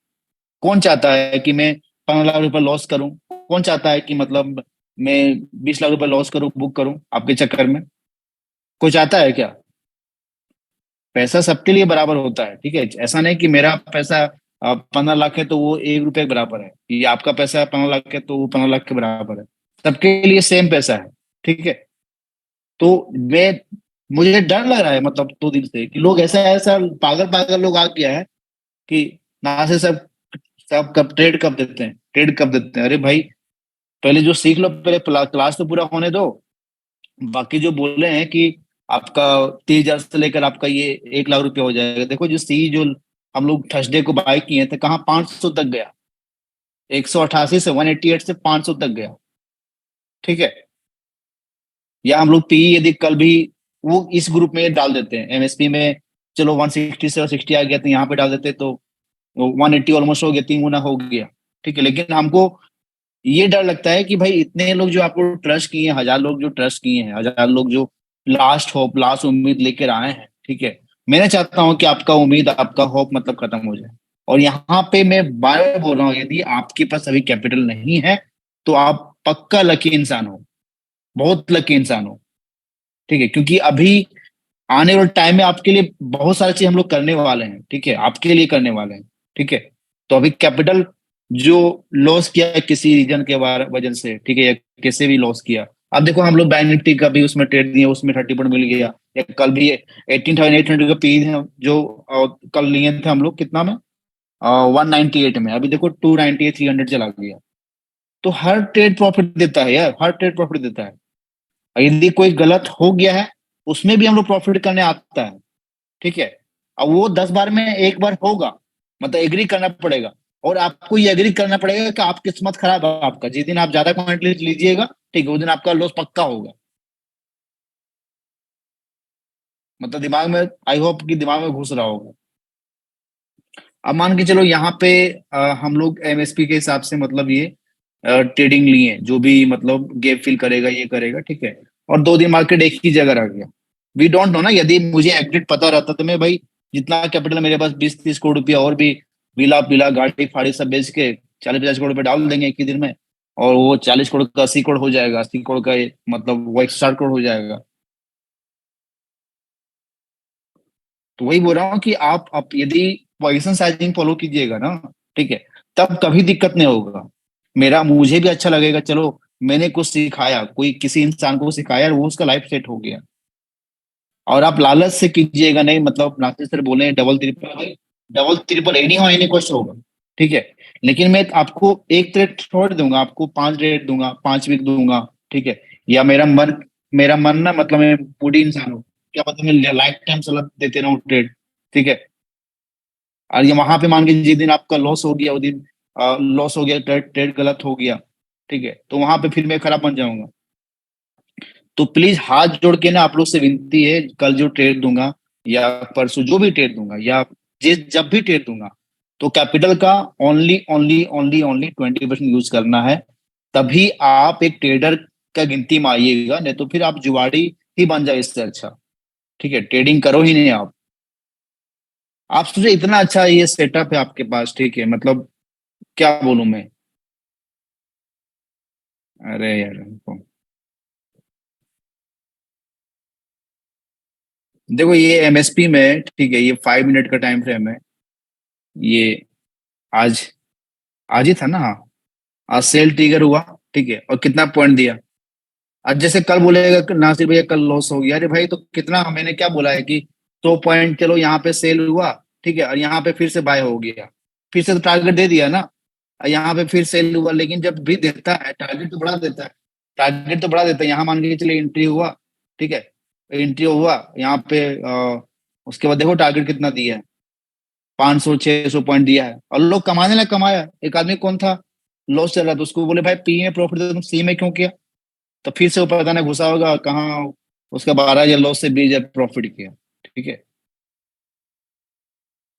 कौन चाहता है कि मैं 15 लाख रुपए लॉस करूं? कौन चाहता है कि मतलब मैं 20 लाख रुपए लॉस करूं, बुक करूं आपके चक्कर में? कोई चाहता है क्या? पैसा सबके लिए बराबर होता है, ठीक है, ऐसा नहीं कि मेरा पैसा 15 लाख है तो वो 1 रुपए के बराबर है, ये आपका पैसा 15 लाख है तो वो 15 लाख के बराबर है। सबके लिए सेम पैसा है। ठीक है, तो मैं मुझे डर लग रहा है मतलब 2 दिन से कि लोग ऐसा ऐसा पागल पागल लोग आ गया है कि ना से सब सब कब ट्रेड कब देते हैं, ट्रेड कब देते हैं। अरे भाई पहले जो सीख लो, पहले क्लास तो पूरा होने दो। बाकी जो बोल रहे हैं कि आपका 30,000 से लेकर आपका ये 1 लाख रुपया हो जाएगा, देखो जो सी जो हम लोग थर्सडे को बाय किए थे, कहाँ 500 तक गया। 188 से 188 से 500 तक गया। ठीक है, या हम लोग पी यदि कल भी वो इस ग्रुप में डाल देते हैं एमएसपी में, चलो 160 से 60 आ गया तो यहाँ पे डाल देते तो 180 ऑलमोस्ट हो गया, 3 गुना हो गया। ठीक है, लेकिन हमको ये डर लगता है कि भाई इतने लोग जो आपको ट्रस्ट किए हैं, 1,000 लोग जो ट्रस्ट किए हैं, 1,000 लोग जो लास्ट होप लास्ट उम्मीद लेकर आए हैं, ठीक है, मैं नहीं चाहता हूं कि आपका उम्मीद आपका होप मतलब खत्म हो जाए। और यहाँ पे मैं बार बार बोल रहा हूँ, यदि आपके पास अभी कैपिटल नहीं है तो आप पक्का लकी इंसान हो, बहुत लकी इंसान हो। ठीक है, क्योंकि अभी आने वाले टाइम में आपके लिए बहुत सारी चीज हम लोग करने वाले हैं, ठीक है, आपके लिए करने वाले हैं। ठीक है, तो अभी कैपिटल जो लॉस किया है किसी रीजन के वजह से, ठीक है, या कैसे भी लॉस किया। अब देखो हम लोग बैंक निफ्टी का भी उसमें ट्रेड दिए, उसमें 30% मिल गया, या कल भी 18,800 का पी है जो कल लिए थे हम लोग कितना में, 198 में, अभी देखो 298 300 चला गया। तो हर ट्रेड प्रॉफिट देता है यार, हर ट्रेड प्रॉफिट देता है। और यदि कोई गलत हो गया है उसमें भी हम लोग प्रॉफिट करने आता है। ठीक है, अब वो 10 बार में एक बार होगा, मतलब एग्री करना पड़ेगा। और आपको ये एग्री करना पड़ेगा कि आप किस्मत खराब है आपका, जिस दिन आप ज्यादा क्वांटिटी लीजिएगा, ठीक है, उस दिन आपका लॉस पक्का होगा। मतलब दिमाग में, आई होप कि दिमाग में घुस रहा होगा। अब मान के चलो यहाँ पे हम लोग एमएसपी के हिसाब से मतलब ये ट्रेडिंग लिए, जो भी मतलब गैप फिल करेगा ये करेगा, ठीक है, और 2 दिन मार्केट एक ही जगह रह गया। वी डोंट नो ना, यदि मुझे एग्जिट पता रहता तो मैं भाई जितना कैपिटल मेरे पास 20-30 करोड़ रुपया और भी विला पिला गाड़ी फाड़ी सब बेच के 40-50 करोड़ रुपए डाल देंगे एक ही दिन में, और वो 40 करोड़ का 80 करोड़ हो जाएगा, 80 करोड़ का मतलब वो 160 करोड़ हो जाएगा। तो वही बोल रहा हूँ कि आप यदि पोजीशन साइजिंग फॉलो कीजिएगा ना, ठीक है, तब कभी दिक्कत नहीं होगा। मेरा मुझे भी अच्छा लगेगा, चलो मैंने कुछ सिखाया, कोई किसी इंसान को सिखाया और वो उसका लाइफ सेट हो गया। और आप लालच से कीजिएगा नहीं, मतलब नासिर सर बोले double triple, double triple any हो एनी क्वेश्चन होगा। ठीक है, लेकिन मैं आपको एक रेट छोड़ दूंगा, आपको 5 रेट दूंगा, 5 वीक दूंगा। ठीक है, या मेरा मन ना, मतलब मैं बूढ़ी इंसान हूँ, क्या पता मैं लाइफ टाइम सलाह देते रहूं ट्रेड। ठीक है, और ये वहां पे मान के जिस दिन आपका लॉस हो गया, उस दिन लॉस हो गया, ट्रेड ट्रेड गलत हो गया, ठीक है, तो वहां पे फिर मैं खराब बन जाऊंगा। तो प्लीज हाथ जोड़ के ना आप लोग से विनती है, कल जो ट्रेड दूंगा या परसों जो भी ट्रेड दूंगा या जिस जब भी ट्रेड दूंगा, तो कैपिटल का only only only only 20% use करना है। तभी आप एक ट्रेडर का गिनती में आइएगा, नहीं तो फिर आप जुआड़ी ही बन जाए इससे अच्छा। ठीक है, ट्रेडिंग करो ही नहीं आप। आप सोचे इतना अच्छा ये सेटअप है आपके पास, ठीक है, मतलब क्या बोलूं मैं। अरे यार देखो ये एमएसपी में, ठीक है, ये 5 मिनट का टाइम फ्रेम है। ये आज आज ही था ना, हाँ। आज सेल ट्रिगर हुआ, ठीक है, और कितना पॉइंट दिया। आज जैसे कल बोलेगा कि नासिर भैया कल लॉस हो गया, अरे भाई तो कितना, मैंने क्या बोला है कि 100 पॉइंट, चलो यहाँ पे सेल हुआ, ठीक है, और यहाँ पे फिर से बाय हो गया, फिर से तो टारगेट दे दिया ना। और यहाँ पे फिर सेल हुआ, लेकिन जब भी देता है टारगेट तो बढ़ा देता है। टारगेट तो बढ़ा देता है, यहाँ मान के चलिए एंट्री हुआ, ठीक है, एंट्री हुआ यहाँ पे, उसके बाद देखो टारगेट कितना दिया है, 500 600 पॉइंट दिया है, और लोग कमाने लगे, कमाया। एक आदमी कौन था, लॉस चल रहा था, उसको बोले भाई पी में प्रॉफिट दे, तुम सी में क्यों किया। तो फिर से वो पता नहीं घुसा होगा कहाँ, उसका 12,000 लॉस से 20,000 प्रॉफिट किया, ठीक है।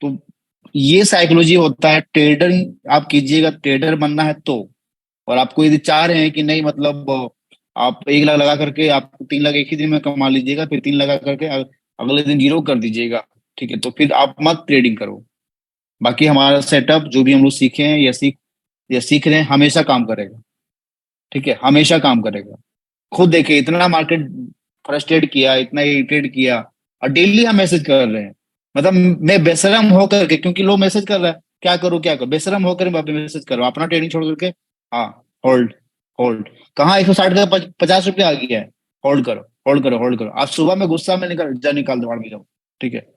तो ये साइकोलॉजी होता है ट्रेडर, आप कीजिएगा, ट्रेडर बनना है तो। और आपको यदि चाह रहे हैं कि नहीं मतलब आप 1 लाख लगा करके आप 3 लाख एक ही दिन में कमा लीजिएगा, फिर 3 लगा करके अगले दिन जीरो कर दीजिएगा, ठीक है, तो फिर आप मत ट्रेडिंग करो। बाकी हमारा सेटअप जो भी हम लोग सीखे हैं या सीख रहे हैं, हमेशा काम करेगा, ठीक है, हमेशा काम करेगा। खुद देखिए इतना मार्केट फ्रस्ट्रेट किया, इतना इरिटेट किया, और डेली हम मैसेज कर रहे हैं। मतलब मैं बेशरम होकर के, क्योंकि लोग मैसेज कर रहा है, क्या करूं क्या करूं, बेशरम होकर मैं मैसेज कर रहा हूं अपना ट्रेडिंग छोड़ करके। हाँ, होल्ड, होल्ड, कहाँ 160 का 50 रुपया आ गया है, होल्ड करो, होल्ड करो, होल्ड करो। आज सुबह में गुस्सा में निकाल दो में जाओ, ठीक है।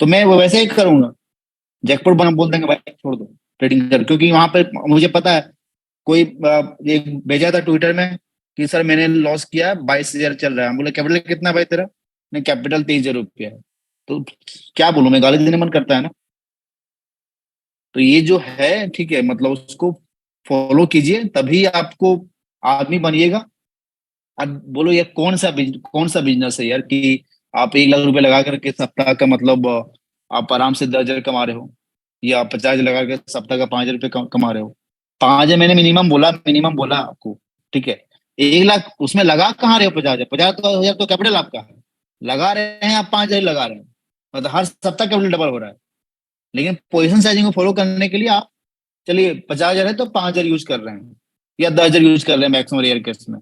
तो मैं वो वैसे ही करूंगा, जैकपॉट बना बोल देंगे भाई छोड़ दो ट्रेडिंग कर, क्योंकि वहां पे मुझे पता है। कोई एक भेजा था ट्विटर में कि सर मैंने लॉस किया, 22,000 चल रहा है। हम बोले कैपिटल कितना भाई तेरा, नहीं कैपिटल 23,000 रुपया है। तो क्या बोलूं, मैं गाली देने मन करता है ना। तो ये जो है, ठीक है, मतलब उसको फॉलो कीजिए, तभी आपको आदमी बनिएगा। अब बोलो ये कौन सा बिजनेस है यार कि आप 1 लाख रुपए लगा करके सप्ताह का मतलब आप आराम से 10,000 कमा रहे हो, या 50,000 लगा के सप्ताह का 5,000 रुपये कमा रहे हो। 5,000 मैंने मिनिमम बोला आपको, ठीक है। 1 लाख उसमें लगा कहाँ रहे हो, 50,000, 50,000 तो कैपिटल आपका है। लगा रहे हैं आप 5,000 लगा रहे हैं, मतलब हर सप्ताह कैपिटल डबल हो रहा है। लेकिन पोजिशन साइजिंग को फॉलो करने के लिए आप, चलिए 50,000 है तो 5,000 यूज कर रहे हैं, या 10,000 यूज कर रहे हैं मैक्सिमम रेयर केस में।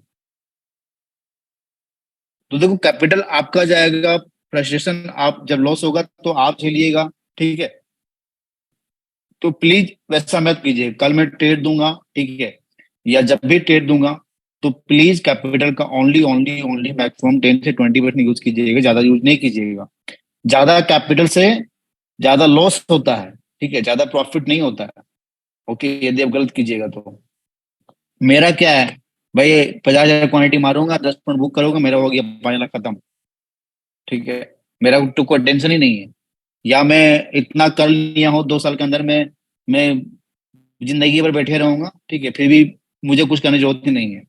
तो देखो कैपिटल आपका जाएगा, फ्रस्ट्रेशन आप जब लॉस होगा तो आप झेलिएगा, ठीक है। तो प्लीज वैसा मत कीजिए, कल मैं ट्रेड दूंगा, ठीक है, या जब भी ट्रेड दूंगा, तो प्लीज कैपिटल का ओनली ओनली ओनली मैक्सिमम 10 से 20% यूज कीजिएगा, ज्यादा यूज नहीं कीजिएगा। ज्यादा कैपिटल से ज्यादा लॉस होता है, ठीक है, ज्यादा प्रॉफिट नहीं होता है। ओके, यदि आप गलत कीजिएगा तो। मेरा क्या है भाई, 50,000 क्वांटिटी मारूंगा, 10 पॉइंट बुक करूंगा, मेरा हो गया 5 लाख खत्म, ठीक है। मेरा तो कोई टेंशन ही नहीं है। या मैं इतना कर लिया हूँ 2 साल के अंदर में, मैं जिंदगी भर बैठे रहूंगा, ठीक है, फिर भी मुझे कुछ करने की जरूरत ही नहीं है।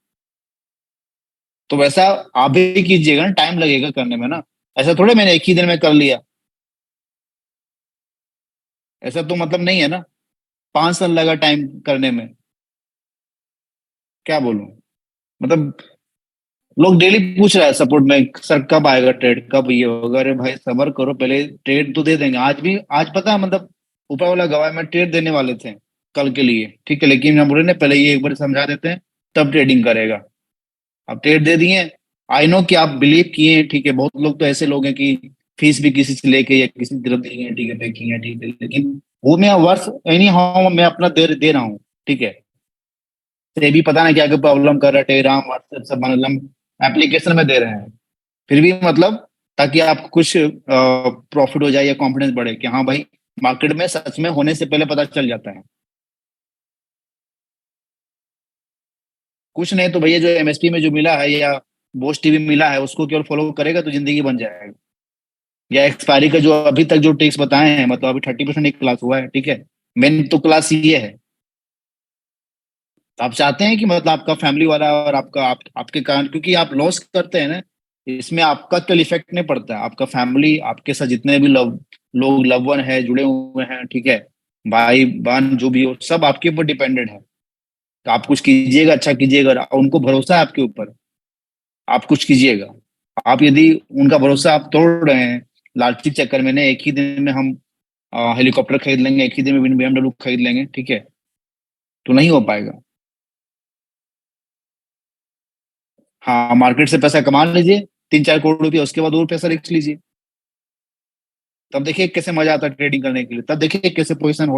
तो वैसा आप भी कीजिएगा ना, टाइम लगेगा करने में ना। ऐसा थोड़े मैंने एक ही दिन में कर लिया, ऐसा तो मतलब नहीं है ना। 5 साल लगा टाइम करने में, क्या बोलूं। मतलब लोग डेली पूछ रहा है सपोर्ट में, सर कब आएगा ट्रेड, कब ये होगा। अरे भाई सबर करो, पहले ट्रेड तो दे देंगे। आज भी, आज पता है मतलब ऊपर वाला गवाह में ट्रेड देने वाले थे कल के लिए, ठीक है, लेकिन हम बोले ना पहले ये एक बार समझा देते हैं, तब ट्रेडिंग करेगा। अब ट्रेड दे दिए। आई नो कि आप बिलीव किए हैं, ठीक है, बहुत लोग तो ऐसे लोग हैं कि फीस भी किसी से लेके या किसी की तरफ दी है, ठीक है, पे की है, ठीक है, लेकिन वो मैं वर्ष एनी हाउ मैं अपना दे रहा हूँ, ठीक है। ये भी पता नहीं क्या क्या प्रॉब्लम कर रहा है, टेलीग्राम व्हाट्सएप सब मतलब एप्लीकेशन में दे रहे हैं, फिर भी मतलब ताकि आपको कुछ प्रॉफिट हो जाए या कॉन्फिडेंस बढ़े कि हाँ भाई मार्केट में सच में होने से पहले पता चल जाता है। कुछ नहीं तो भैया जो एमएसपी में जो मिला है या बोस टीवी मिला है उसको केवल फॉलो करेगा तो जिंदगी बन जाएगा। या एक्सपायरी का जो अभी तक जो ट्रिक्स बताए हैं, मतलब अभी 30% एक क्लास हुआ है, ठीक है। मेन तो क्लास ये है। तो आप चाहते हैं कि मतलब आपका फैमिली वाला और आपके कारण, क्योंकि आप लॉस करते हैं ना, इसमें आपका केवल इफेक्ट नहीं पड़ता है, आपका फैमिली, आपके साथ जितने भी लोग लव वन है जुड़े हुए हैं, ठीक है, भाई बहन जो भी हो, सब आपके ऊपर डिपेंडेंट है। तो आप कुछ कीजिएगा, अच्छा कीजिएगा, और उनको भरोसा है आपके ऊपर, आप कुछ कीजिएगा। आप यदि उनका भरोसा आप तोड़ रहे हैं, लालची के चक्कर में ना एक ही दिन में हम हेलीकॉप्टर खरीद लेंगे, एक ही दिन में BMW खरीद लेंगे, ठीक है, तो नहीं हो पाएगा। हाँ, मार्केट से पैसा कमा लीजिए 3-4 करोड़ रुपया, उसके बाद और पैसा रख लीजिए। तब देखिए कैसे मजा आता है ट्रेडिंग करने के लिए, तब देखिए कैसे पोजीशन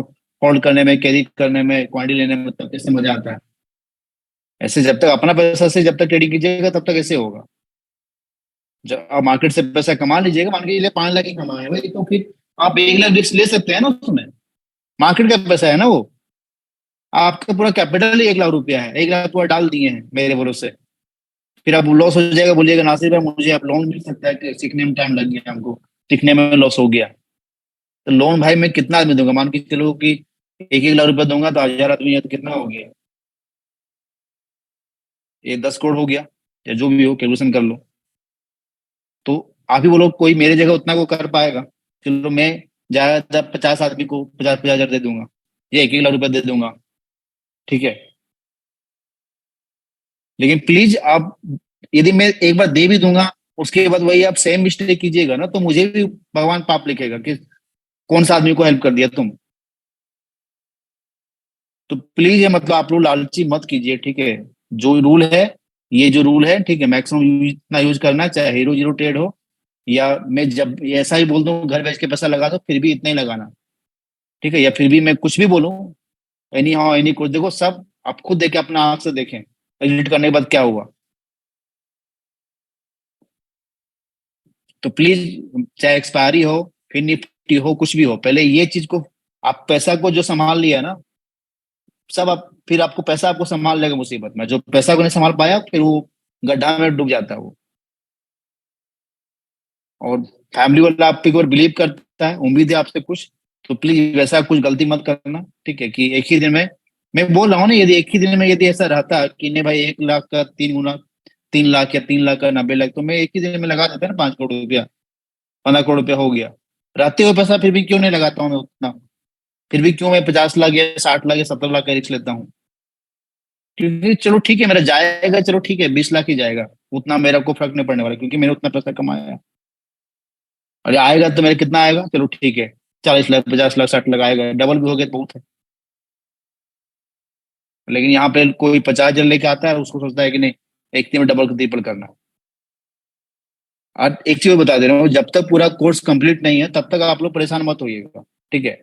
होल्ड करने में, कैरी करने में, क्वांटिटी लेने में, तब कैसे मजा आता है। ऐसे जब तक अपना पैसा से जब तक ट्रेडिंग कीजिएगा तब तक ऐसे होगा। जब आप मार्केट से पैसा कमा लीजिएगा, मान के चलिए 5 लाख ही कमाए भाई, तो फिर आप 1 लाख रिस्क ले सकते हैं ना उसमें। मार्केट का पैसा है ना वो, आपका पूरा कैपिटल ही 1 लाख रुपया है, 1 लाख पूरा डाल दिए हैं मेरे भरोसे। फिर अब लॉस हो जाएगा, बोलिएगा नासिर भाई मुझे आप लोन मिल सकता है कि सीखने में टाइम लग गया हमको, सीखने में लॉस हो गया। तो लोन भाई मैं कितना आदमी दूंगा, मान के चलो कि 1-1 लाख रुपया दूंगा तो 1000 आदमी है तो कितना हो गया, ये 10 करोड़ हो गया, या जो भी हो कैलकुलेशन कर लो। तो आप ही बोलो कोई मेरे जगह उतना को कर पाएगा? चलो मैं ज्यादा 50 आदमी को 50-50 हजार दे दूंगा, या 1-1 लाख रुपया दे दूंगा, ठीक है। लेकिन प्लीज आप, यदि मैं एक बार दे भी दूंगा, उसके बाद वही आप सेम मिस्टेक कीजिएगा ना, तो मुझे भी भगवान पाप लिखेगा कि कौन सा आदमी को हेल्प कर दिया तुम। तो प्लीज ये मतलब आप लोग लालची मत कीजिए, ठीक है। जो रूल है, ये जो रूल है, ठीक है, मैक्सिमम इतना यूज करना, चाहे हीरो जीरो ट्रेड हो, या मैं जब ऐसा ही बोल दूं घर बेच के पैसा लगा दो, फिर भी इतना ही लगाना, ठीक है। या फिर भी मैं कुछ भी बोलूं, एनी हाउ एनी कुछ, देखो सब आप खुद देखे, अपना आंख से देखें एडिट करने के बाद क्या हुआ। तो प्लीज, चाहे एक्सपायरी हो, फिर निफ्टी हो, कुछ भी हो, पहले ये चीज को, आप पैसा को जो संभाल लिया ना, सब आप फिर आपको पैसा आपको संभाल लेगा मुसीबत में। जो पैसा को नहीं संभाल पाया फिर वो गड्ढा में डूब जाता है वो। और फैमिली वाला आप पे एक बार बिलीव करता है, उम्मीद है आपसे कुछ, तो प्लीज वैसा कुछ गलती मत करना, ठीक है। कि एक ही दिन में, मैं बोल रहा हूँ ना, यदि एक ही दिन में यदि ऐसा रहता कि नहीं भाई 1 लाख का 3 गुना, 3 लाख या 3 लाख का 90 लाख, तो मैं एक ही दिन में लगा देता ना 5 करोड़ रुपया, 15 करोड़ रुपया हो गया। रहते हुए पैसा फिर भी क्यों नहीं लगाता हूँ मैं उतना, फिर भी क्यों मैं 50 लाख या 60 लाख या 70 लाख का रिस्क लेता हूँ? क्योंकि चलो ठीक है मेरा जाएगा, चलो ठीक है 20 लाख ही जाएगा, उतना मेरा को फर्क नहीं पड़ने वाला, क्योंकि मैंने उतना पैसा कमाया है। और आएगा तो मेरा कितना आएगा, चलो ठीक है 40 लाख 50 लाख 60 लाख आएगा, डबल भी हो गया तो बहुत है। लेकिन यहाँ पे कोई 50 हजार लेके आता है, उसको सोचता है कि नहीं एक दिन में डबल ट्रिपल करना। और एक चीज बता दे रहा हूँ, जब तक पूरा कोर्स कंप्लीट नहीं है तब तक आप लोग परेशान मत होइएगा, ठीक है।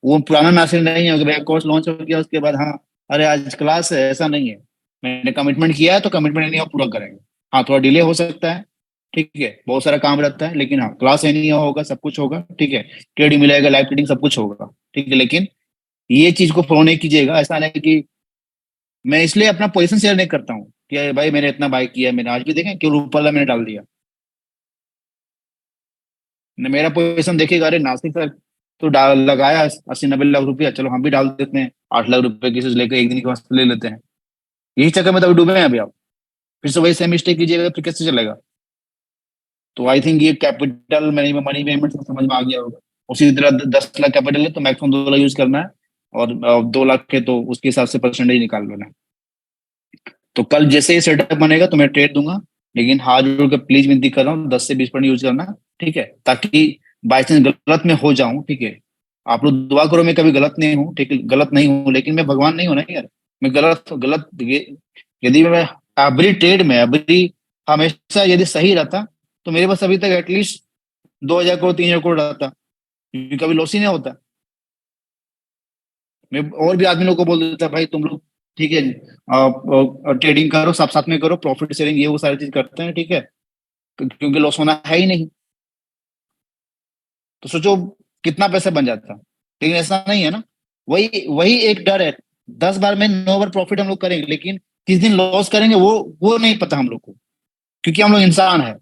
वो पुराना मैसेज नहीं है कि भैया कोर्स लॉन्च हो गया उसके बाद हाँ अरे आज क्लास है, ऐसा नहीं है। मैंने कमिटमेंट किया है तो कमिटमेंट नहीं, पूरा करेंगे। हाँ थोड़ा डिले हो सकता है, ठीक है, बहुत सारा काम रहता है, लेकिन हाँ क्लास है नहीं होगा, सब कुछ होगा, ठीक है। ट्रेडिंग मिलेगा, लाइव ट्रेडिंग सब कुछ होगा, ठीक है। लेकिन ये चीज को फॉलो नहीं कीजिएगा, ऐसा नहीं कि मैं इसलिए अपना पोजीशन शेयर नहीं करता हूँ कि अरे भाई मैंने इतना बाय किया, मैंने आज भी देखें क्यों ऊपर वाला मैंने डाल दिया। मेरा पोजीशन देखिएगा, अरे नासिक सर तो डाल लगाया 80-90 लाख रुपया, चलो हम भी डाल देते हैं 8 लाख रुपए की चीज लेकर एक दिन के वास्ते ले लेते हैं। यही चक्कर में तो अभी डूबे हैं अभी आप, फिर से वही सेम मिस्टेक कीजिएगा फिर कैसे चलेगा। तो आई थिंक ये कैपिटल मनी मनी मैनेजमेंट समझ में आ गया होगा। उसी तरह 10 लाख कैपिटल है तो मैक्सिमम 2 लाख यूज करना है, और 2 लाख है तो उसके हिसाब से परसेंटेज निकाल लेना है। तो कल जैसे ही सेटअप बनेगा तो मैं ट्रेड दूंगा, लेकिन हाथ जोड़ के प्लीज विनती कर रहा हूँ 10 से 20% यूज करना, ठीक है, ताकि बाई चांस गलत में हो जाऊं, ठीक है। आप लोग दुआ करो मैं कभी गलत नहीं हूँ, ठीक है, गलत नहीं हूँ, लेकिन मैं भगवान नहीं हूं ना यार। मैं गलत गलत यदि मैं एवरी ट्रेड में एवरी हमेशा यदि सही रहता, तो मेरे पास अभी तक एटलीस्ट 2000 करोड़ 3000 करोड़ रहता, क्योंकि कभी लॉस ही नहीं होता। मैं और भी आदमी लोग को बोल देता भाई तुम लोग, ठीक है, ट्रेडिंग करो, साथ साथ में करो, प्रॉफिट शेयरिंग ये वो सारी चीज करते हैं, ठीक है, क्योंकि लॉस होना है ही नहीं। तो सोचो कितना पैसा बन जाता, लेकिन ऐसा नहीं है ना। वही वही एक डर है, 10 बार में 9 बार प्रॉफिट हम लोग करेंगे, लेकिन किस दिन लॉस करेंगे वो नहीं पता हम लोग को, क्योंकि हम लोग इंसान है।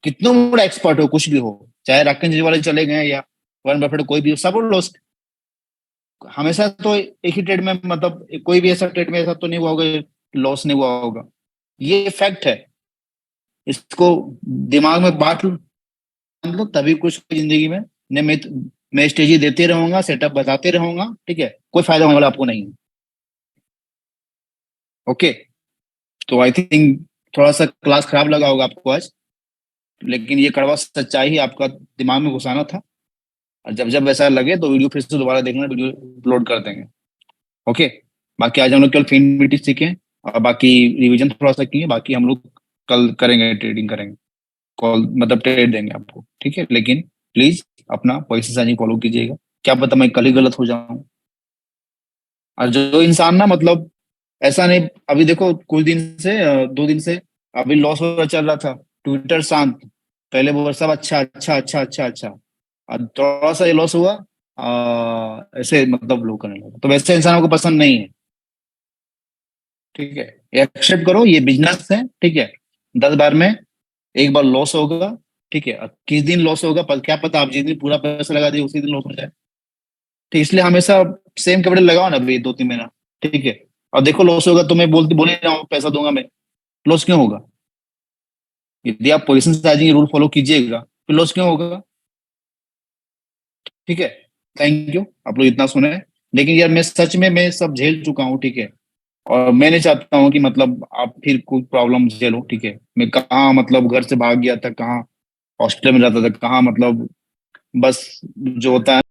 कितना बड़ा एक्सपर्ट हो कुछ भी हो, चाहे राकेश जी वाले चले गए या वॉरेन बफेट, कोई भी हो, सब लॉस हमेशा तो एक ही ट्रेड में, मतलब कोई भी ऐसा ट्रेड में ऐसा तो नहीं हुआ होगा लॉस नहीं हुआ होगा। ये फैक्ट है, इसको दिमाग में बांट लो तभी कुछ जिंदगी में। नहीं मैं स्टेजी देते रहूंगा, सेटअप बताते रहूंगा, ठीक है, कोई फायदा होने वाला आपको नहीं है। ओके। तो आई थिंक थोड़ा सा क्लास खराब लगा होगा आपको आज, लेकिन ये कड़वा सच्चाई ही आपका दिमाग में घुसाना था। और जब जब वैसा लगे तो वीडियो फिर से दोबारा देखना, वीडियो अपलोड कर देंगे। ओके। बाकी आज हम लोग केवल फिनबिटी सीखे, और बाकी रिवीजन थोड़ा सा किए, बाकी हम लोग कल करेंगे, ट्रेडिंग करेंगे, कॉल मतलब ट्रेड देंगे आपको, ठीक है। लेकिन प्लीज अपना पैसे साइनिंग फॉलो कीजिएगा, क्या पता मैं कल ही गलत हो जाऊं। और जो इंसान ना मतलब ऐसा नहीं, अभी देखो कुछ दिन से 2 दिन से अभी लॉस हो चल रहा था, ट्विटर शांत, पहले वो सब अच्छा अच्छा अच्छा अच्छा अच्छा, और थोड़ा सा ये लॉस हुआ, ऐसे मतलब लोग करने लगा, तो वैसे इंसानों को पसंद नहीं है। ठीक है, एक्सेप्ट करो ये बिजनेस है, ठीक है। 10 बार में एक बार लॉस होगा, ठीक है। अब किस दिन लॉस होगा पर क्या पता, आप जिस दिन पूरा पैसा लगा दिए उसी दिन लॉस हो जाए। ठीक, इसलिए हमेशा सेम कपड़े लगाओ ना अभी 2-3 महीना, ठीक है। और देखो लॉस होगा तो मैं बोल ही रहा हूँ पैसा दूंगा मैं, लॉस क्यों होगा? यदि आप पोजीशन साइजिंग रूल फॉलो कीजिएगा तो लॉस क्यों होगा? ठीक है। थैंक यू, आप लोग इतना सुने। लेकिन यार मैं सच में मैं सब झेल चुका हूँ, ठीक है। और मैं नहीं चाहता हूँ कि मतलब आप फिर कोई प्रॉब्लम झेलो, ठीक है। मैं कहाँ मतलब घर से भाग गया था, कहाँ हॉस्टल में रहता था, कहाँ मतलब बस जो होता है